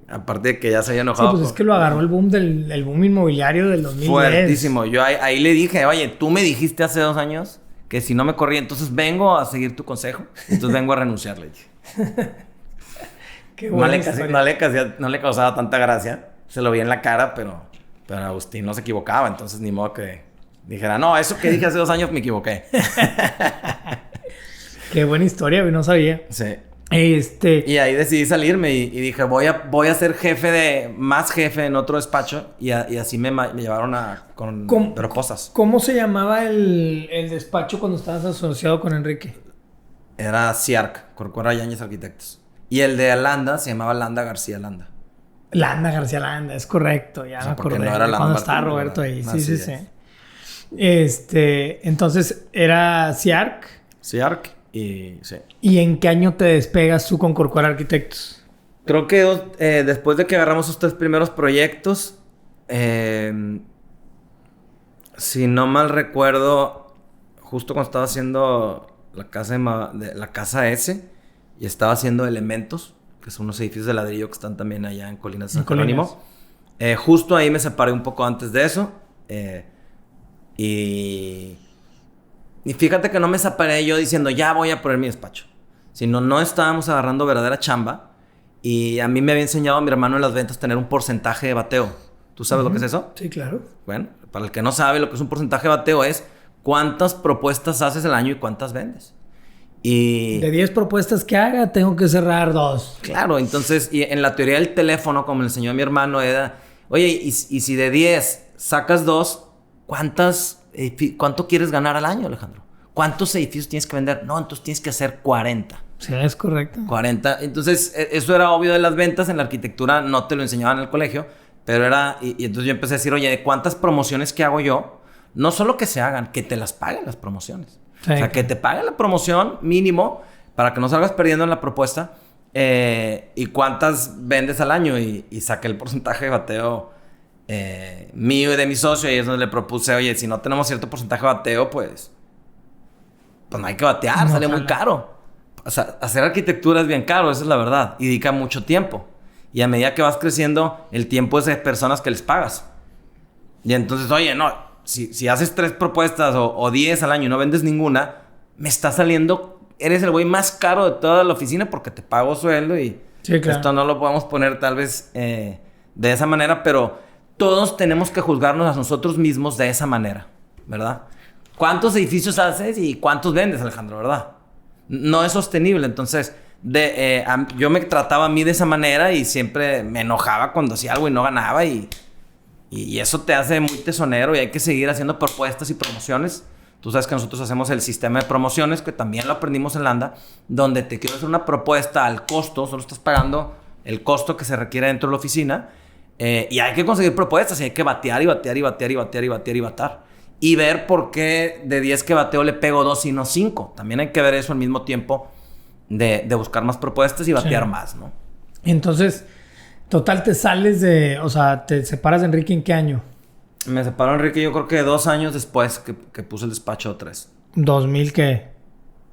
Speaker 3: aparte de que ya se había enojado.
Speaker 1: Sí, pues es que lo agarró el boom del boom inmobiliario del 2010.
Speaker 3: Fuertísimo. Yo ahí le dije, oye, tú me dijiste hace 2 años que si no me corría, entonces vengo a seguir tu consejo. Entonces vengo a renunciar, le dije.
Speaker 1: Qué bueno.
Speaker 3: No le causaba tanta gracia. Se lo vi en la cara, pero Agustín no se equivocaba. Entonces ni modo que dijera, no, eso que dije hace 2 años me equivoqué.
Speaker 1: Qué buena historia, güey, no sabía.
Speaker 3: Sí.
Speaker 1: Y
Speaker 3: ahí decidí salirme y dije, voy a ser más jefe en otro despacho. Y así me llevaron con propostas.
Speaker 1: ¿Cómo se llamaba el despacho cuando estabas asociado con Enrique?
Speaker 3: Era CIARC, Corcuera Yáñez Arquitectos. Y el de Landa se llamaba Landa García Landa.
Speaker 1: Landa García Landa, es correcto. Ya me acordé.
Speaker 3: No era Landa
Speaker 1: cuando estaba Roberto ahí. Sí. Entonces, ¿era CIARC?
Speaker 3: CIARC y sí.
Speaker 1: ¿Y en qué año te despegas tú con Corcuera Arquitectos?
Speaker 3: Creo que después de que agarramos estos 3 primeros proyectos, si no mal recuerdo, justo cuando estaba haciendo la casa S y estaba haciendo Elementos, que son unos edificios de ladrillo que están también allá en Colinas de San Jerónimo. Justo ahí me separé un poco antes de eso. Y fíjate que no me separé yo diciendo, ya voy a poner mi despacho. Sino no estábamos agarrando verdadera chamba. Y a mí me había enseñado mi hermano en las ventas tener un porcentaje de bateo. ¿Tú sabes lo que es eso?
Speaker 1: Sí, claro.
Speaker 3: Bueno, para el que no sabe lo que es un porcentaje de bateo es cuántas propuestas haces al año y cuántas vendes. Y
Speaker 1: de 10 propuestas que haga, tengo que cerrar 2.
Speaker 3: Claro, entonces, y en la teoría del teléfono, como me enseñó mi hermano, era, oye, y si de 10 sacas 2, ¿cuánto quieres ganar al año, Alejandro? ¿Cuántos edificios tienes que vender? No, entonces tienes que hacer 40.
Speaker 1: Sí, es correcto.
Speaker 3: 40. Entonces, eso era obvio de las ventas. En la arquitectura no te lo enseñaban en el colegio, pero era... Y entonces yo empecé a decir, oye, ¿cuántas promociones que hago yo? No solo que se hagan, que te las paguen las promociones. Sí. O sea, que te paguen la promoción mínimo para que no salgas perdiendo en la propuesta. ¿Y cuántas vendes al año? Y saqué el porcentaje de bateo mío y de mi socio. Y es donde le propuse, oye, si no tenemos cierto porcentaje de bateo, pues no hay que batear. Sale muy caro. O sea, hacer arquitectura es bien caro, esa es la verdad. Y dedica mucho tiempo. Y a medida que vas creciendo, el tiempo es de personas que les pagas. Y entonces, oye, no... Si haces 3 propuestas o 10 al año y no vendes ninguna, me está saliendo... Eres el güey más caro de toda la oficina porque te pago sueldo y... Sí, claro. Esto no lo podemos poner tal vez de esa manera, pero todos tenemos que juzgarnos a nosotros mismos de esa manera, ¿verdad? ¿Cuántos edificios haces y cuántos vendes, Alejandro, verdad? No es sostenible. Entonces, yo me trataba a mí de esa manera y siempre me enojaba cuando hacía algo y no ganaba y eso te hace muy tesonero y hay que seguir haciendo propuestas y promociones. Tú sabes que nosotros hacemos el sistema de promociones, que también lo aprendimos en Landa, donde te quiero hacer una propuesta al costo, solo estás pagando el costo que se requiere dentro de la oficina, y hay que conseguir propuestas y hay que batear y batear y batear y batear y batear y batear. Y ver por qué de 10 que bateo le pego 2 y no 5. También hay que ver eso al mismo tiempo de buscar más propuestas y batear más, ¿no?
Speaker 1: Entonces... Total, te sales de... O sea, ¿te separas de Enrique en qué año?
Speaker 3: Me separó Enrique yo creo que 2 años después que puse el despacho 3.
Speaker 1: ¿2000 qué?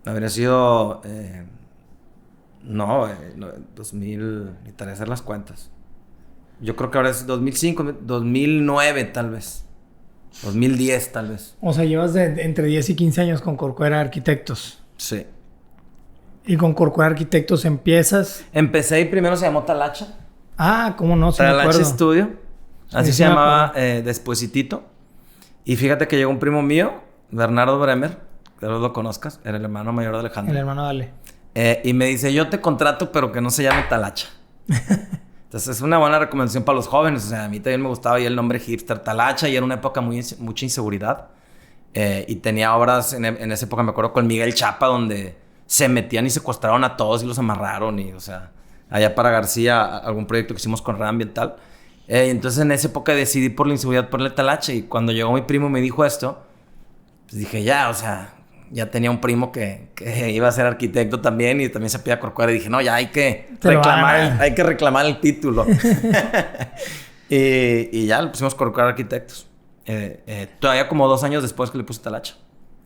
Speaker 3: Habría sido... 2000... Necesitaría hacer las cuentas. Yo creo que ahora es 2005, 2009 tal vez. 2010 tal vez.
Speaker 1: O sea, llevas entre 10 y 15 años con Corcuera Arquitectos.
Speaker 3: Sí.
Speaker 1: ¿Y con Corcuera Arquitectos empiezas?
Speaker 3: Empecé y primero se llamó Talacha.
Speaker 1: Ah, ¿cómo no? Sí,
Speaker 3: Talacha Studio. Así se llamaba despuesitito. Y fíjate que llegó un primo mío, Bernardo Bremer, que lo conozcas, era el hermano mayor de Alejandro.
Speaker 1: El hermano Dale.
Speaker 3: Y me dice, yo te contrato, pero que no se llame Talacha. Entonces es una buena recomendación para los jóvenes. O sea, a mí también me gustaba ya el nombre hipster Talacha y era una época mucha inseguridad. Y tenía obras en esa época, me acuerdo, con Miguel Chapa, donde se metían y secuestraron a todos y los amarraron. Y, o sea, allá para García, algún proyecto que hicimos con Red Ambiental. Entonces en esa época decidí por la inseguridad ponerle Talacha. Y cuando llegó mi primo y me dijo esto, pues dije, ya, o sea, ya tenía un primo que iba a ser arquitecto también y también se pedía Corcuera. Y dije, no, ya hay que reclamar el título. y ya le pusimos Corcuera Arquitectos. Todavía como 2 años después que le puse Talacha.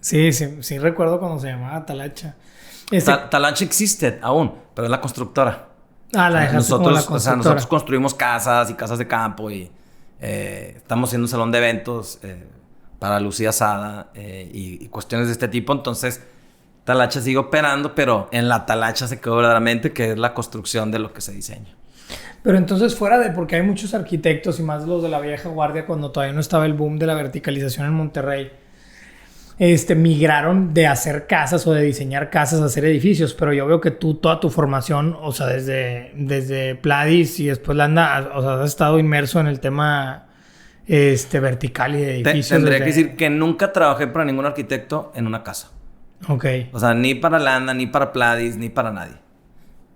Speaker 1: Sí, recuerdo cuando se llamaba Talacha.
Speaker 3: Talacha existe aún, pero es la constructora.
Speaker 1: Ah, la dejaste como la constructora. O sea,
Speaker 3: nosotros construimos casas y casas de campo y estamos haciendo un salón de eventos para Lucía Asada y cuestiones de este tipo. Entonces, Talacha sigue operando, pero en la Talacha se quedó verdaderamente, que es la construcción de lo que se diseña.
Speaker 1: Pero entonces fuera de... Porque hay muchos arquitectos y más los de la vieja guardia cuando todavía no estaba el boom de la verticalización en Monterrey. migraron de hacer casas o de diseñar casas a hacer edificios, pero yo veo que tú, toda tu formación, o sea, desde Pladis y después Landa, o sea, has estado inmerso en el tema vertical y de edificios.
Speaker 3: Tendría que decir que nunca trabajé para ningún arquitecto en una casa.
Speaker 1: Ok.
Speaker 3: O sea, ni para Landa, ni para Pladis, ni para nadie.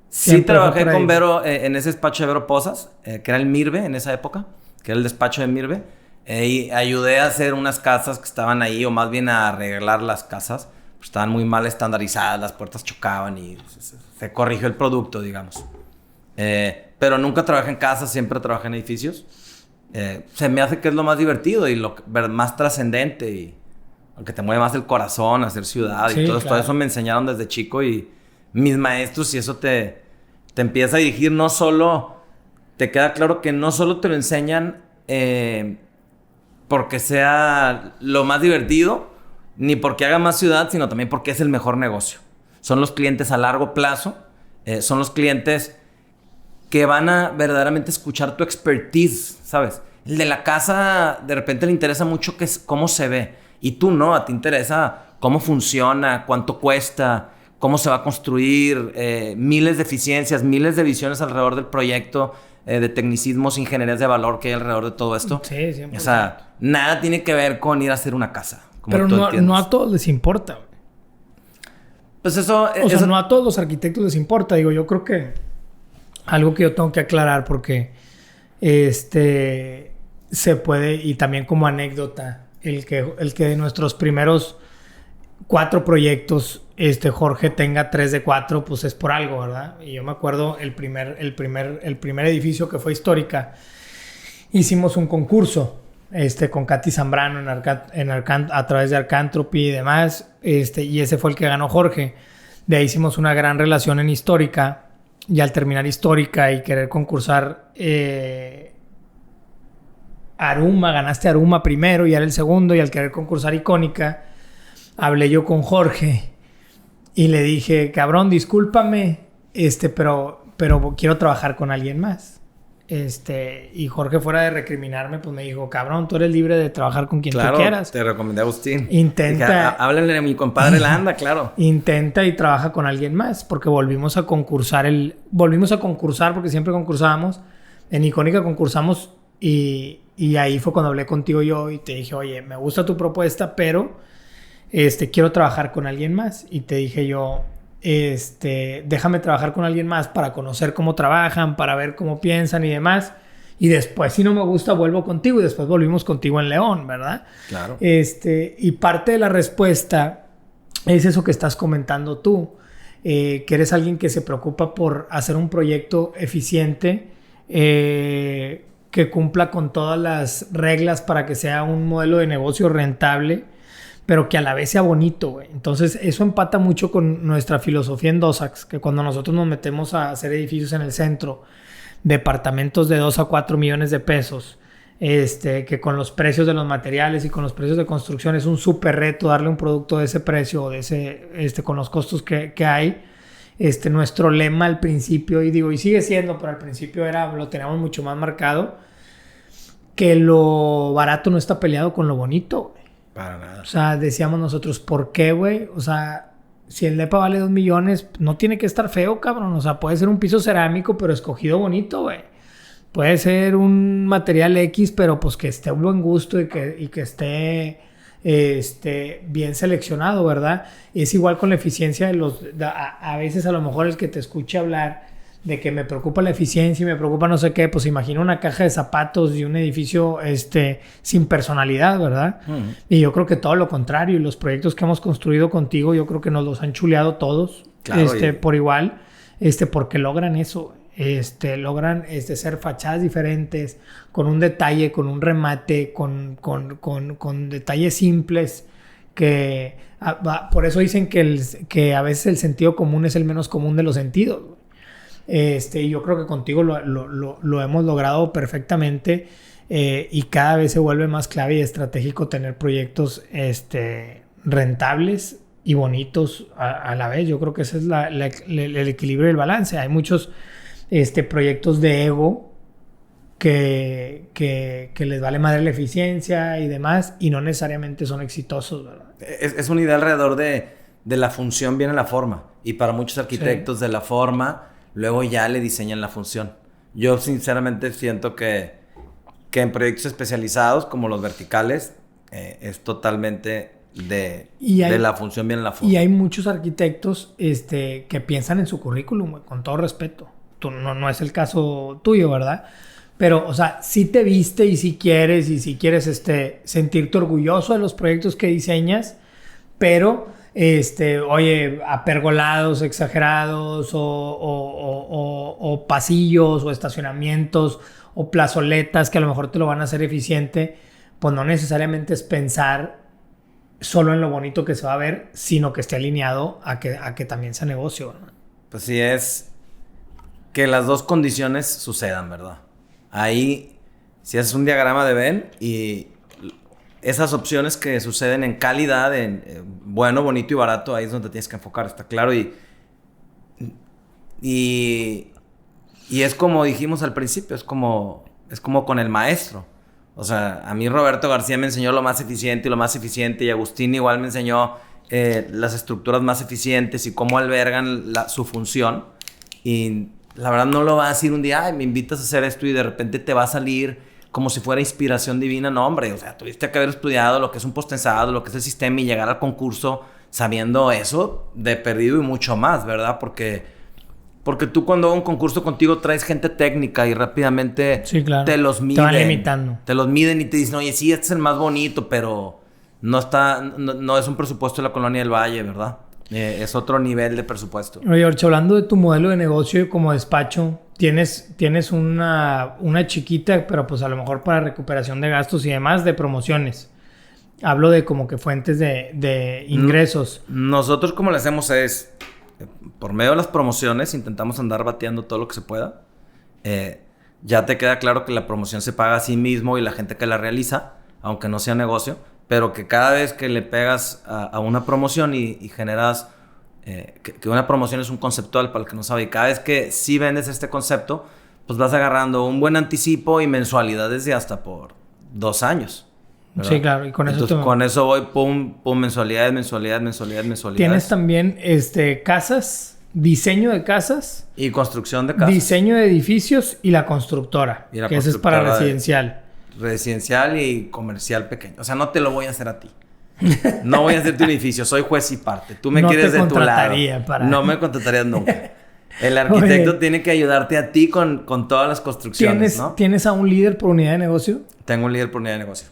Speaker 3: Sí
Speaker 1: Siempre
Speaker 3: trabajé
Speaker 1: fue
Speaker 3: con
Speaker 1: por ahí.
Speaker 3: Vero en ese despacho de Vero Pozas, que era el Mirbe en esa época, que era el despacho de Mirbe. Y ayudé a hacer unas casas que estaban ahí, o más bien a arreglar las casas. Pues estaban muy mal estandarizadas, las puertas chocaban y se corrigió el producto, digamos. Pero nunca trabajé en casas, siempre trabajé en edificios. Se me hace que es lo más divertido y lo más trascendente y lo que te mueve más el corazón, hacer ciudad
Speaker 1: Sí,
Speaker 3: y todo eso.
Speaker 1: claro.
Speaker 3: Todo eso me enseñaron desde chico y mis maestros, y eso te empieza a dirigir. No solo, te queda claro que no solo te lo enseñan porque sea lo más divertido, ni porque haga más ciudad, sino también porque es el mejor negocio. Son los clientes a largo plazo, son los clientes que van a verdaderamente escuchar tu expertise, ¿sabes? El de la casa de repente le interesa mucho cómo se ve. Y tú no, a ti te interesa cómo funciona, cuánto cuesta, cómo se va a construir, miles de eficiencias, miles de visiones alrededor del proyecto, de tecnicismos, ingenierías de valor que hay alrededor de todo esto.
Speaker 1: Sí, 100%.
Speaker 3: O sea, nada tiene que ver con ir a hacer una casa. Como
Speaker 1: Pero
Speaker 3: tú
Speaker 1: no
Speaker 3: entiendes.
Speaker 1: a todos les importa, güey.
Speaker 3: Pues eso...
Speaker 1: O sea, no a todos los arquitectos les importa. Digo, yo creo que algo que yo tengo que aclarar porque se puede, y también como anécdota, el que de nuestros primeros 4 proyectos Jorge tenga 3 de 4, pues es por algo, ¿verdad? Y yo me acuerdo el primer edificio que fue Histórica, hicimos un concurso con Katy Zambrano a través de Arcantropy y demás, y ese fue el que ganó Jorge. De ahí hicimos una gran relación en Histórica, y al terminar Histórica y querer concursar Aruma, ganaste Aruma primero y era el segundo, y al querer concursar Icónica, hablé yo con Jorge y le dije, cabrón, discúlpame, pero quiero trabajar con alguien más. Y Jorge, fuera de recriminarme, pues me dijo, cabrón, tú eres libre de trabajar con quien tú quieras.
Speaker 3: Te recomendé a Agustín.
Speaker 1: Intenta.
Speaker 3: Dije, háblenle a mi compadre Landa, claro.
Speaker 1: Intenta y trabaja con alguien más, porque volvimos a concursar porque siempre concursábamos. En Icónica concursamos y ahí fue cuando hablé contigo yo y te dije, oye, me gusta tu propuesta, pero quiero trabajar con alguien más. Y te dije yo, déjame trabajar con alguien más para conocer cómo trabajan, para ver cómo piensan y demás. Y después, si no me gusta, vuelvo contigo. Y después volvimos contigo en León, ¿verdad?
Speaker 3: Claro.
Speaker 1: Y parte de la respuesta es eso que estás comentando tú. Que eres alguien que se preocupa por hacer un proyecto eficiente, que cumpla con todas las reglas para que sea un modelo de negocio rentable, pero que a la vez sea bonito, güey. Entonces, eso empata mucho con nuestra filosofía en Dosax, que cuando nosotros nos metemos a hacer edificios en el centro, departamentos de 2 a 4 millones de pesos, que con los precios de los materiales y con los precios de construcción es un súper reto darle un producto de ese precio o de ese, con los costos que hay. Nuestro lema al principio, y sigue siendo, pero al principio lo teníamos mucho más marcado, que lo barato no está peleado con lo bonito, güey.
Speaker 3: Para nada.
Speaker 1: O sea, decíamos nosotros, ¿por qué, güey? O sea, si el depa vale 2 millones, no tiene que estar feo, cabrón. O sea, puede ser un piso cerámico, pero escogido bonito, güey. Puede ser un material X, pero pues que esté buen gusto y que esté bien seleccionado, ¿verdad? Es igual con la eficiencia de a veces a lo mejor el que te escuche hablar de que me preocupa la eficiencia y me preocupa no sé qué, pues imagina una caja de zapatos y un edificio sin personalidad, ¿verdad? Uh-huh. Y yo creo que todo lo contrario, y los proyectos que hemos construido contigo, yo creo que nos los han chuleado todos, claro, por igual, porque logran eso, logran ser fachadas diferentes, con un detalle, con un remate, con detalles simples, que por eso dicen que a veces el sentido común es el menos común de los sentidos. Y yo creo que contigo lo hemos logrado perfectamente, y cada vez se vuelve más clave y estratégico tener proyectos rentables y bonitos a la vez. Yo creo que ese es el equilibrio y el balance. Hay muchos proyectos de ego que les vale madre la eficiencia y demás, y no necesariamente son exitosos, ¿verdad?
Speaker 3: Es una idea alrededor de la función viene la forma. Y para muchos arquitectos de la forma, luego ya le diseñan la función. Yo sinceramente siento que en proyectos especializados como los verticales es totalmente de la función viene la forma.
Speaker 1: Y hay muchos arquitectos que piensan en su currículum, güey, con todo respeto. No es el caso tuyo, ¿verdad? Pero, o sea, sí te viste y si quieres sentirte orgulloso de los proyectos que diseñas, pero, oye, apergolados, exagerados, o pasillos, o estacionamientos, o plazoletas que a lo mejor te lo van a hacer eficiente, pues no necesariamente es pensar solo en lo bonito que se va a ver, sino que esté alineado a que también sea negocio, ¿no?
Speaker 3: Pues sí, es que las dos condiciones sucedan, ¿verdad? Ahí, si haces un diagrama de Venn y esas opciones que suceden en calidad, en bueno, bonito y barato, ahí es donde tienes que enfocar, está claro. Y es como dijimos al principio, es como con el maestro. O sea, a mí Roberto García me enseñó lo más eficiente y Agustín igual me enseñó las estructuras más eficientes y cómo albergan su función. Y la verdad no lo va a decir un día, ay, me invitas a hacer esto y de repente te va a salir como si fuera inspiración divina. No, hombre, o sea, tuviste que haber estudiado lo que es un postensado, lo que es el sistema y llegar al concurso sabiendo eso de perdido y mucho más, ¿verdad? Porque tú cuando hago un concurso contigo traes gente técnica y rápidamente
Speaker 1: sí, claro,
Speaker 3: te los miden.
Speaker 1: Te van limitando.
Speaker 3: Te los miden y te dicen, oye, sí, este es el más bonito, pero no es un presupuesto de la Colonia del Valle, ¿verdad? Es otro nivel de presupuesto.
Speaker 1: Oye, George, hablando de tu modelo de negocio como despacho, tienes una chiquita, pero pues a lo mejor para recuperación de gastos y demás, de promociones. Hablo de como que fuentes de ingresos.
Speaker 3: Nosotros como lo hacemos es, por medio de las promociones, intentamos andar bateando todo lo que se pueda. Ya te queda claro que la promoción se paga a sí mismo y la gente que la realiza, aunque no sea negocio, pero que cada vez que le pegas a una promoción y generas... que una promoción es un conceptual para el que no sabe, y cada vez que sí vendes este concepto, pues vas agarrando un buen anticipo y mensualidades de hasta por 2 años, ¿verdad?
Speaker 1: Sí, claro, y con eso
Speaker 3: con eso voy, pum, mensualidades.
Speaker 1: Tienes también casas, diseño de casas
Speaker 3: y construcción de casas,
Speaker 1: diseño de edificios y la constructora, que ese es para residencial.
Speaker 3: Residencial y comercial pequeño. O sea, no te lo voy a hacer a ti. No voy a hacer tu edificio, soy juez y parte. Tú me quieres de tu lado. No me contratarías nunca. El arquitecto tiene que ayudarte a ti con todas las construcciones, ¿no?
Speaker 1: ¿Tienes a un líder por unidad de negocio?
Speaker 3: Tengo un líder por unidad de negocio.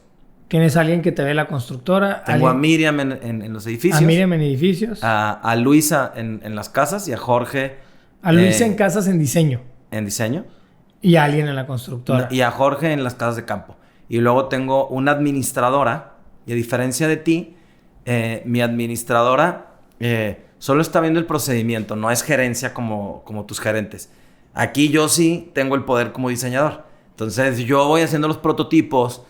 Speaker 1: ¿Tienes a alguien que te ve la constructora?
Speaker 3: Tengo a Miriam en los edificios.
Speaker 1: A Miriam en edificios.
Speaker 3: A Luisa en las casas y a Jorge...
Speaker 1: A Luisa en casas en diseño.
Speaker 3: En diseño.
Speaker 1: Y a alguien en la constructora.
Speaker 3: Y a Jorge en las casas de campo. Y luego tengo una administradora. Y a diferencia de ti, mi administradora solo está viendo el procedimiento. No es gerencia como tus gerentes. Aquí yo sí tengo el poder como diseñador. Entonces yo voy haciendo los prototipos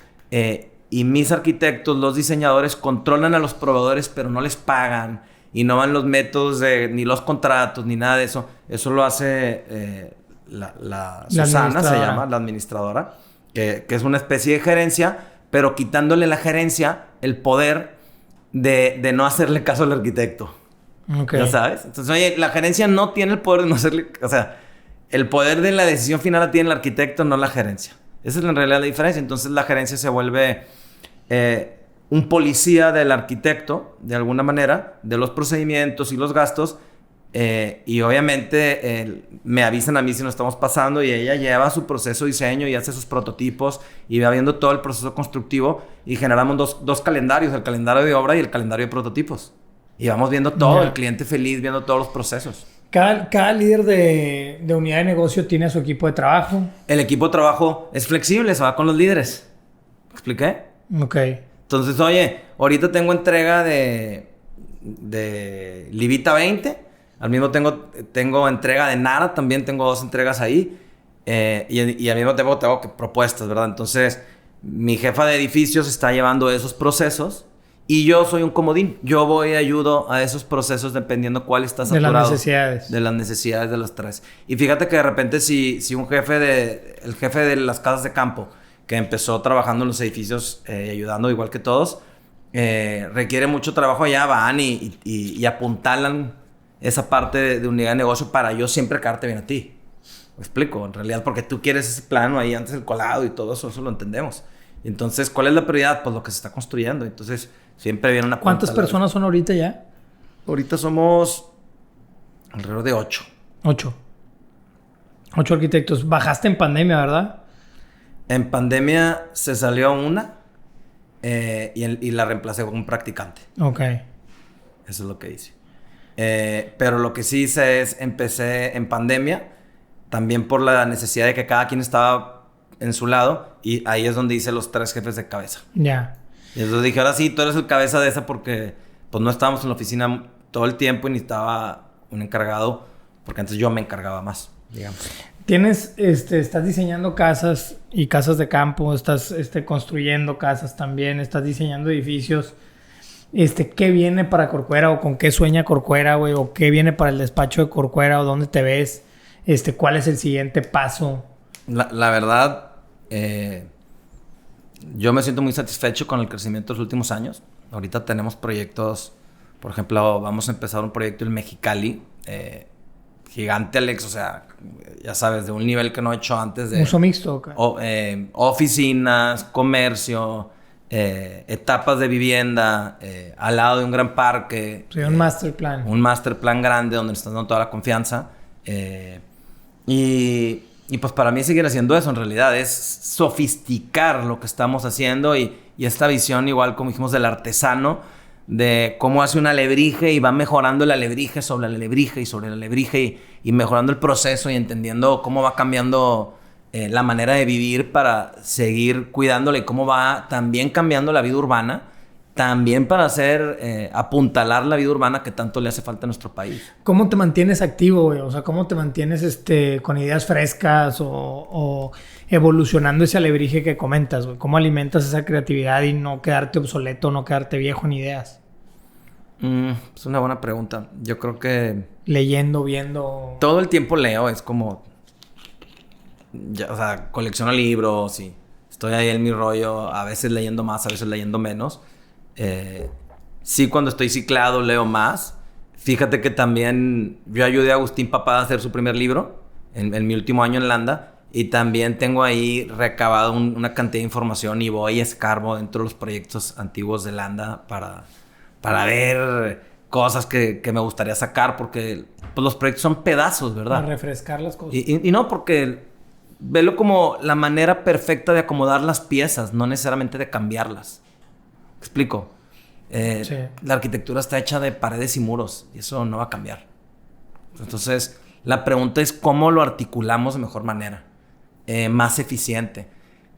Speaker 3: y mis arquitectos, los diseñadores, controlan a los proveedores, pero no les pagan. Y no van los métodos ni los contratos, ni nada de eso. Eso lo hace la Susana, se llama, la administradora. Que es una especie de gerencia, pero quitándole la gerencia el poder de no hacerle caso al arquitecto.
Speaker 1: Okay.
Speaker 3: ¿Ya sabes? Entonces, oye, la gerencia no tiene el poder de no hacerle... O sea, el poder de la decisión final la tiene el arquitecto, no la gerencia. Esa es en realidad la diferencia. Entonces, la gerencia se vuelve un policía del arquitecto, de alguna manera, de los procedimientos y los gastos. Y obviamente me avisan a mí si nos estamos pasando y ella lleva su proceso de diseño y hace sus prototipos y va viendo todo el proceso constructivo y generamos dos calendarios, el calendario de obra y el calendario de prototipos. Y vamos viendo todo, el cliente feliz, viendo todos los procesos.
Speaker 1: Cada líder de unidad de negocio tiene a su equipo de trabajo.
Speaker 3: El equipo de trabajo es flexible, se va con los líderes. ¿Me expliqué?
Speaker 1: Ok.
Speaker 3: Entonces, oye, ahorita tengo entrega de Livita 20. Al mismo tengo entrega de Nara, también tengo 2 entregas ahí. Y al mismo tiempo tengo propuestas, ¿verdad? Entonces, mi jefa de edificios está llevando esos procesos Y yo soy un comodín. Yo voy y ayudo a esos procesos dependiendo cuál está saturado.
Speaker 1: De las necesidades.
Speaker 3: De las necesidades de las tres. Y fíjate que de repente si un jefe el jefe de las casas de campo, que empezó trabajando en los edificios, ayudando igual que todos, requiere mucho trabajo allá, van y apuntalan esa parte de unidad de negocio para yo siempre quedarte bien a ti. ¿Me explico? En realidad, porque tú quieres ese plano ahí antes del colado y todo eso lo entendemos. Entonces, ¿cuál es la prioridad? Pues lo que se está construyendo. Entonces, siempre viene una...
Speaker 1: ¿Cuántas personas son ahorita ya?
Speaker 3: Ahorita somos alrededor de 8.
Speaker 1: 8 arquitectos. Bajaste en pandemia, ¿verdad?
Speaker 3: En pandemia se salió una y la reemplacé con un practicante.
Speaker 1: Ok.
Speaker 3: Eso es lo que hice. Pero lo que sí hice es, empecé en pandemia, también por la necesidad de que cada quien estaba en su lado, y ahí es donde hice los 3 jefes de cabeza.
Speaker 1: Ya.
Speaker 3: Y entonces dije, ahora sí, tú eres el cabeza de esa porque pues no estábamos en la oficina todo el tiempo y necesitaba un encargado, porque antes yo me encargaba más, digamos.
Speaker 1: Estás diseñando casas y casas de campo, estás construyendo casas también, estás diseñando edificios. ¿Qué viene para Corcuera o con qué sueña Corcuera, güey? ¿O qué viene para el despacho de Corcuera o dónde te ves? ¿Cuál es el siguiente paso?
Speaker 3: La verdad, yo me siento muy satisfecho con el crecimiento de los últimos años. Ahorita tenemos proyectos, por ejemplo, vamos a empezar un proyecto en Mexicali, gigante, Alex, o sea, ya sabes, de un nivel que no he hecho antes.
Speaker 1: ¿Uso mixto? Okay.
Speaker 3: Oficinas, comercio, etapas de vivienda, al lado de un gran parque.
Speaker 1: Sí, un master plan.
Speaker 3: Un master plan grande donde nos están dando toda la confianza. Y pues para mí seguir haciendo eso en realidad es sofisticar lo que estamos haciendo y esta visión igual como dijimos del artesano, de cómo hace un alebrije y va mejorando el alebrije sobre el alebrije y sobre el alebrije y mejorando el proceso y entendiendo cómo va cambiando la manera de vivir para seguir cuidándola y cómo va también cambiando la vida urbana, también para hacer apuntalar la vida urbana que tanto le hace falta a nuestro país.
Speaker 1: ¿Cómo te mantienes activo, güey? O sea, ¿cómo te mantienes con ideas frescas o evolucionando ese alebrije que comentas, güey? ¿Cómo alimentas esa creatividad y no quedarte obsoleto, no quedarte viejo en ideas?
Speaker 3: Es una buena pregunta. Yo creo que...
Speaker 1: Leyendo, viendo...
Speaker 3: Todo el tiempo leo, es como... o sea, colecciono libros y estoy ahí en mi rollo, a veces leyendo más, a veces leyendo menos. Sí, cuando estoy ciclado leo más. Fíjate que también yo ayudé a Agustín Papá a hacer su primer libro en mi último año en Landa y también tengo ahí recabado una cantidad de información y voy y escarbo dentro de los proyectos antiguos de Landa para ver cosas que me gustaría sacar porque pues, los proyectos son pedazos, ¿verdad?
Speaker 1: Para refrescar las cosas.
Speaker 3: Y no, porque velo como la manera perfecta de acomodar las piezas, no necesariamente de cambiarlas. ¿Explico? Sí. La arquitectura está hecha de paredes y muros y eso no va a cambiar. Entonces, la pregunta es cómo lo articulamos de mejor manera, más eficiente,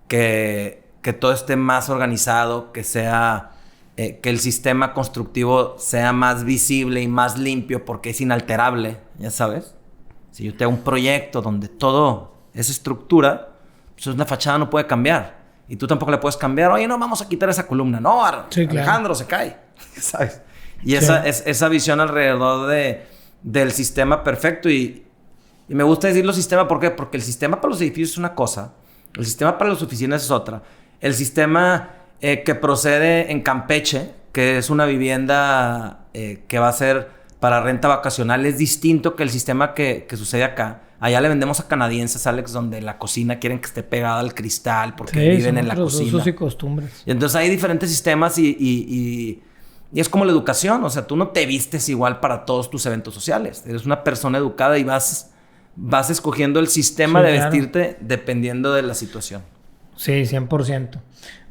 Speaker 3: que todo esté más organizado, que sea, que el sistema constructivo sea más visible y más limpio porque es inalterable, ya sabes. Si yo tengo un proyecto donde todo es estructura, pues una fachada no puede cambiar. Y tú tampoco le puedes cambiar. Oye, no, vamos a quitar esa columna. No, sí, Alejandro, claro. Se cae. ¿Sabes? Y sí. esa visión alrededor del sistema perfecto. Y me gusta decirlo sistema, ¿por qué? Porque el sistema para los edificios es una cosa. El sistema para las oficinas es otra. El sistema que procede en Campeche, que es una vivienda que va a ser para renta vacacional, es distinto que el sistema que sucede acá. Allá le vendemos a canadienses, Alex, donde la cocina quieren que esté pegada al cristal porque sí, viven en la cocina.
Speaker 1: Usos y costumbres.
Speaker 3: Y entonces hay diferentes sistemas y es como la educación. O sea, tú no te vistes igual para todos tus eventos sociales. Eres una persona educada y vas escogiendo el sistema de vestirte dependiendo de la situación.
Speaker 1: Sí, 100%.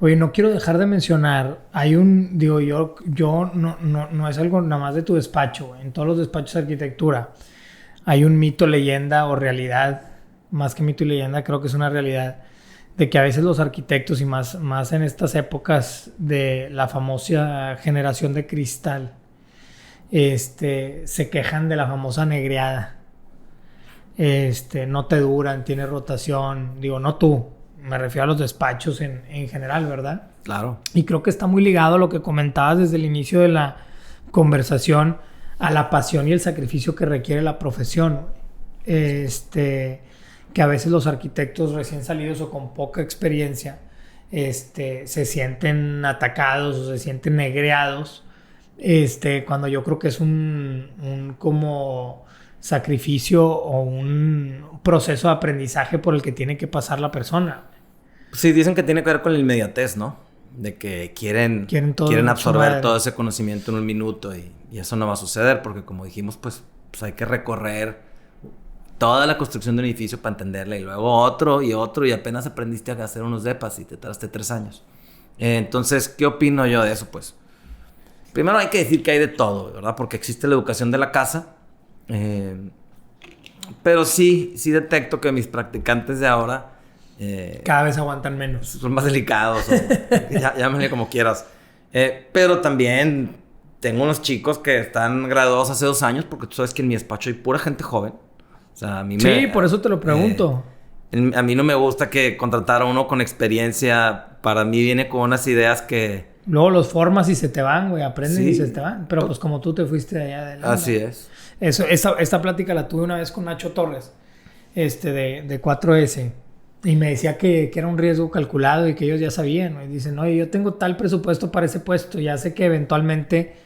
Speaker 1: Oye, no quiero dejar de mencionar, hay yo no es algo nada más de tu despacho, en todos los despachos de arquitectura. Hay un mito, leyenda o realidad, más que mito y leyenda, creo que es una realidad, de que a veces los arquitectos y más en estas épocas de la famosa generación de cristal, se quejan de la famosa negreada. No te duran, tiene rotación. Digo, no tú, me refiero a los despachos en general, ¿verdad?
Speaker 3: Claro.
Speaker 1: Y creo que está muy ligado a lo que comentabas desde el inicio de la conversación, a la pasión y el sacrificio que requiere la profesión. Que a veces los arquitectos recién salidos o con poca experiencia se sienten atacados o se sienten negreados, cuando yo creo que es un como sacrificio o un proceso de aprendizaje por el que tiene que pasar la persona.
Speaker 3: Sí, dicen que tiene que ver con la inmediatez, ¿no? De que quieren absorber todo ese conocimiento en un minuto y eso no va a suceder porque, como dijimos, pues hay que recorrer toda la construcción de un edificio para entenderla y luego otro y apenas aprendiste a hacer unos depas y te tardaste 3 años. Entonces, ¿qué opino yo de eso? Pues, primero hay que decir que hay de todo, ¿verdad? Porque existe la educación de la casa. Pero sí detecto que mis practicantes de ahora...
Speaker 1: cada vez aguantan menos.
Speaker 3: Son más delicados. Llámale como quieras. Pero también tengo unos chicos que están graduados hace 2 años porque tú sabes que en mi despacho hay pura gente joven. O sea, a mí
Speaker 1: por eso te lo pregunto.
Speaker 3: A mí no me gusta que contratar a uno con experiencia. Para mí viene con unas ideas que...
Speaker 1: Luego los formas y se te van, güey. Aprenden y se te van. Pero pues como tú te fuiste de allá adelante.
Speaker 3: Así es.
Speaker 1: Esta plática la tuve una vez con Nacho Torres. De 4S. Y me decía que era un riesgo calculado y que ellos ya sabían, ¿no? Y dicen, oye, yo tengo tal presupuesto para ese puesto. Ya sé que eventualmente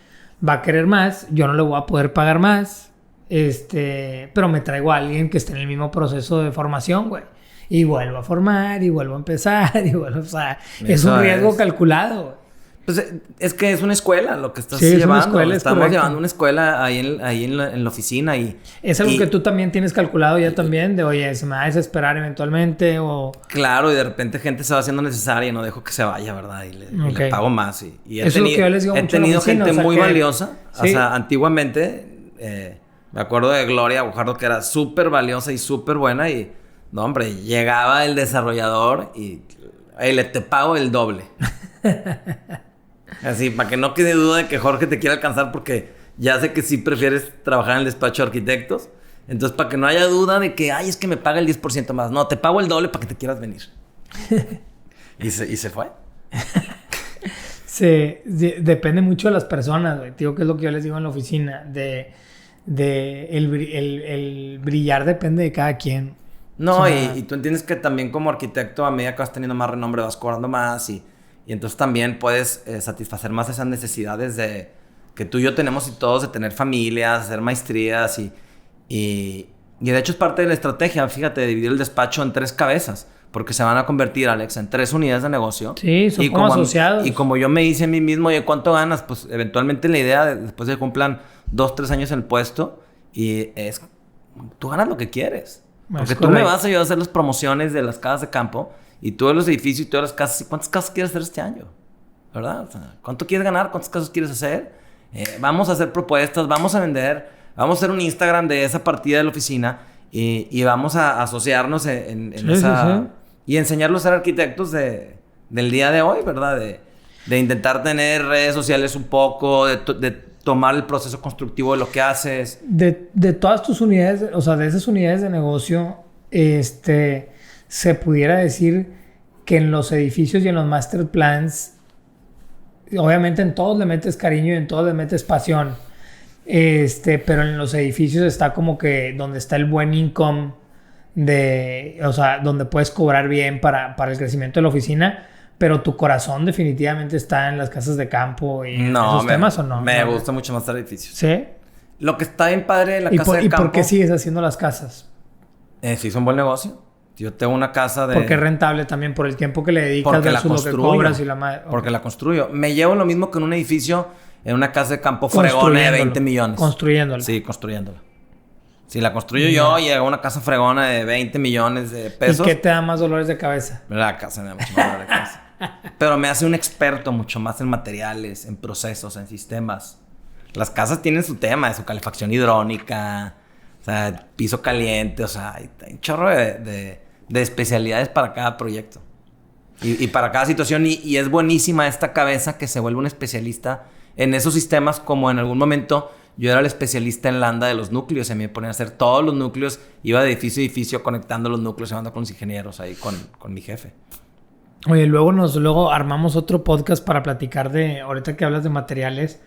Speaker 1: va a querer más. Yo no le voy a poder pagar más. Pero me traigo a alguien que esté en el mismo proceso de formación, güey. Y vuelvo a formar, y vuelvo a empezar, o sea, es un riesgo calculado, güey.
Speaker 3: Pues es que es una escuela lo que estás
Speaker 1: llevando.
Speaker 3: Una escuela,
Speaker 1: Estamos
Speaker 3: llevando una escuela ahí en la oficina y...
Speaker 1: Es algo que tú también tienes calculado ya también, de oye, se me va a desesperar eventualmente o...
Speaker 3: Claro, y de repente gente se va haciendo necesaria y no dejo que se vaya, ¿verdad? Y le pago más. Y
Speaker 1: eso es lo que yo les digo mucho en la oficina,
Speaker 3: gente muy valiosa.
Speaker 1: Sí.
Speaker 3: O sea, antiguamente, me acuerdo de Gloria Guajardo, que era súper valiosa y súper buena y... No, hombre, llegaba el desarrollador y... le te pago el doble. Así, para que no quede duda de que Jorge te quiere alcanzar porque ya sé que sí prefieres trabajar en el despacho de arquitectos. Entonces, para que no haya duda de que, es que me paga el 10% más. No, te pago el doble para que te quieras venir. y se fue.
Speaker 1: Depende mucho de las personas, güey. Digo que es lo que yo les digo en la oficina. El brillar depende de cada quien.
Speaker 3: No, o sea, y tú entiendes que también como arquitecto, a medida que vas teniendo más renombre, vas cobrando más y entonces también puedes satisfacer más esas necesidades de que tú y yo tenemos y todos de tener familias, hacer maestrías y de hecho es parte de la estrategia, fíjate, de dividir el despacho en 3 cabezas, porque se van a convertir, Alex, en 3 unidades de negocio.
Speaker 1: Sí, son como asociados.
Speaker 3: Y como yo me hice a mí mismo, oye, ¿cuánto ganas? Pues eventualmente la idea, después de que cumplan 2-3 años en el puesto, y es, tú ganas lo que quieres. Porque tú me vas a ayudar a hacer las promociones de las casas de campo y tú de los edificios y todas las casas. ¿Cuántas casas quieres hacer este año? ¿Verdad? O sea, ¿cuánto quieres ganar? ¿Cuántas casas quieres hacer? Vamos a hacer propuestas, vamos a vender, vamos a hacer un Instagram de esa partida de la oficina y vamos a asociarnos en esa... Sí. Y enseñarlos a ser arquitectos del día de hoy, ¿verdad? De intentar tener redes sociales un poco, de tomar el proceso constructivo de lo que haces. De
Speaker 1: todas tus unidades, o sea, de esas unidades de negocio, se pudiera decir que en los edificios y en los master plans, obviamente en todos le metes cariño y en todos le metes pasión, pero en los edificios está como que donde está el buen income o sea, donde puedes cobrar bien para el crecimiento de la oficina. Pero tu corazón definitivamente está en las casas de campo y esos temas, ¿o no?
Speaker 3: Me gusta mucho más el edificio.
Speaker 1: ¿Sí?
Speaker 3: Lo que está bien padre de la casa de campo...
Speaker 1: ¿Y por qué sigues haciendo las casas?
Speaker 3: Sí, es un buen negocio. Yo tengo una casa de...
Speaker 1: Porque es rentable también por el tiempo que le dedicas versus lo que cobras y la madre. Okay.
Speaker 3: Porque la construyo. Me llevo lo mismo que en un edificio, en una casa de campo fregona de 20 millones.
Speaker 1: Construyéndola.
Speaker 3: Sí, construyéndola. Si la construyo yo y hago una casa fregona de 20 millones de pesos...
Speaker 1: ¿Y qué te da más dolores de cabeza?
Speaker 3: La casa me da mucho más dolor de cabeza. Pero me hace un experto mucho más en materiales, en procesos, en sistemas. Las casas tienen su tema, de su calefacción hidráulica, o sea, piso caliente, o sea, hay un chorro de especialidades para cada proyecto. Y para cada situación. Y es buenísima esta cabeza que se vuelve un especialista en esos sistemas, como en algún momento yo era el especialista en landa de los núcleos. Y a mí me ponían a hacer todos los núcleos. Iba de edificio a edificio conectando los núcleos, y andando con los ingenieros ahí, con mi jefe.
Speaker 1: Oye, luego armamos otro podcast para platicar de, ahorita que hablas de materiales,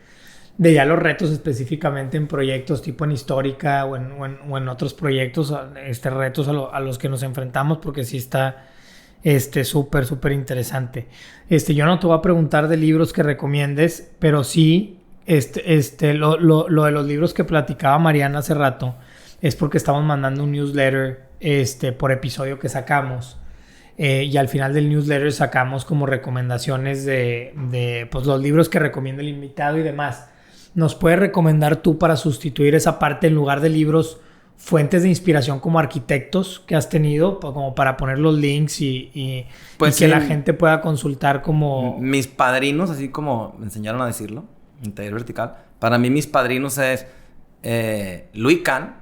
Speaker 1: de ya los retos específicamente en proyectos tipo en Histórica o en otros proyectos, retos a los que nos enfrentamos, porque sí está súper interesante. Yo no te voy a preguntar de libros que recomiendes, pero sí, lo de los libros que platicaba Mariana hace rato, es porque estamos mandando un newsletter por episodio que sacamos. Y al final del newsletter sacamos como recomendaciones de pues, los libros que recomienda el invitado y demás. ¿Nos puedes recomendar tú para sustituir esa parte en lugar de libros, fuentes de inspiración como arquitectos que has tenido, como para poner los links y
Speaker 3: Pues
Speaker 1: que
Speaker 3: sí,
Speaker 1: la gente pueda consultar como...
Speaker 3: Mis padrinos, así como me enseñaron a decirlo, en Taller Vertical, para mí mis padrinos es Louis Kahn,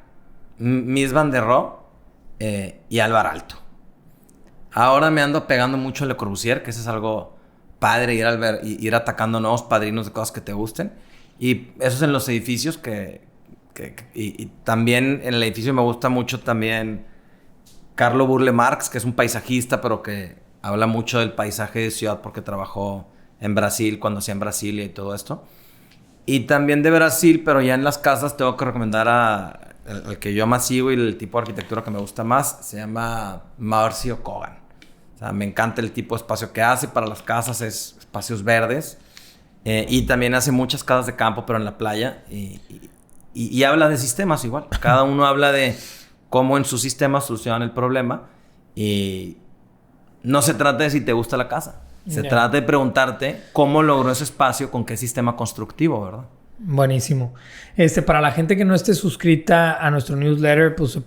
Speaker 3: Mies van der Rohe y Álvar Aalto. Ahora me ando pegando mucho a Le Corbusier, que eso es algo padre, ir atacando nuevos padrinos de cosas que te gusten. Y eso es en los edificios y también en el edificio me gusta mucho también Carlo Burle Marx, que es un paisajista, pero que habla mucho del paisaje de ciudad porque trabajó en Brasil, cuando hacía en Brasilia y todo esto. Y también de Brasil, pero ya en las casas tengo que recomendar al que yo más sigo y el tipo de arquitectura que me gusta más, se llama Mauricio Kogan. O sea, me encanta el tipo de espacio que hace para las casas, es espacios verdes. Y también hace muchas casas de campo, pero en la playa. Y habla de sistemas igual. Cada uno habla de cómo en su sistema solucionan el problema. Y no se trata de si te gusta la casa. Se trata de preguntarte cómo logró ese espacio, con qué sistema constructivo, ¿verdad?
Speaker 1: Buenísimo. Para la gente que no esté suscrita a nuestro newsletter, pues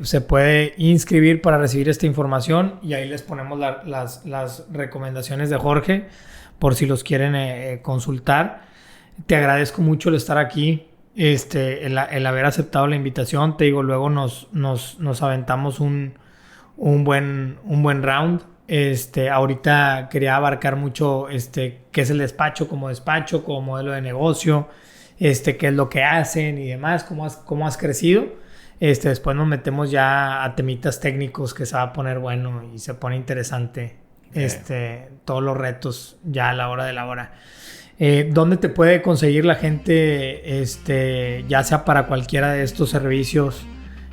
Speaker 1: se puede inscribir para recibir esta información. Y ahí les ponemos las recomendaciones de Jorge, por si los quieren consultar. Te agradezco mucho el estar aquí, el haber aceptado la invitación. Te digo, luego nos aventamos un buen round. Ahorita quería abarcar mucho qué es el despacho, como modelo de negocio, qué es lo que hacen y demás, cómo has crecido. Después nos metemos ya a temitas técnicos, que se va a poner bueno y se pone interesante. Todos los retos ya a la hora de la hora. ¿Dónde te puede conseguir la gente, ya sea para cualquiera de estos servicios?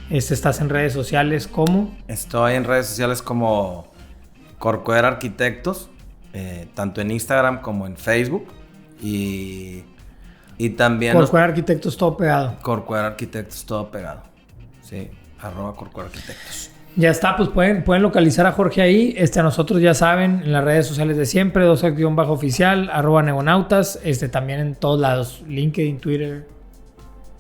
Speaker 1: ¿Estás en redes sociales? ¿Cómo?
Speaker 3: Estoy en redes sociales como Corcuera Arquitectos, tanto en Instagram como en Facebook. Y también...
Speaker 1: Corcuera Arquitectos todo pegado.
Speaker 3: Corcuera Arquitectos todo pegado. Sí, @Corcuera Arquitectos.
Speaker 1: Ya está, pues pueden localizar a Jorge ahí. A nosotros ya saben, en las redes sociales de siempre, _oficial, @Negonautas, también en todos lados, LinkedIn, Twitter,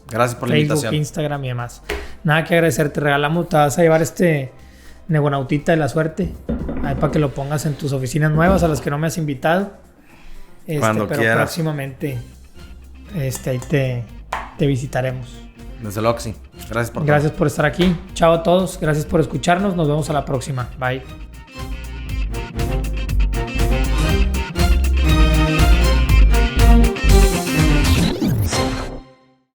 Speaker 3: Gracias por la
Speaker 1: Facebook,
Speaker 3: invitación.
Speaker 1: Instagram y demás. Nada que agradecer, te regalamos, te vas a llevar Negonautita de la suerte, ahí para que lo pongas en tus oficinas nuevas a las que no me has invitado.
Speaker 3: Cuando
Speaker 1: pero
Speaker 3: quieras.
Speaker 1: Próximamente, ahí te visitaremos.
Speaker 3: Desde luego que sí. Gracias por todo.
Speaker 1: Gracias por estar aquí. Chao a todos. Gracias por escucharnos. Nos vemos a la próxima. Bye.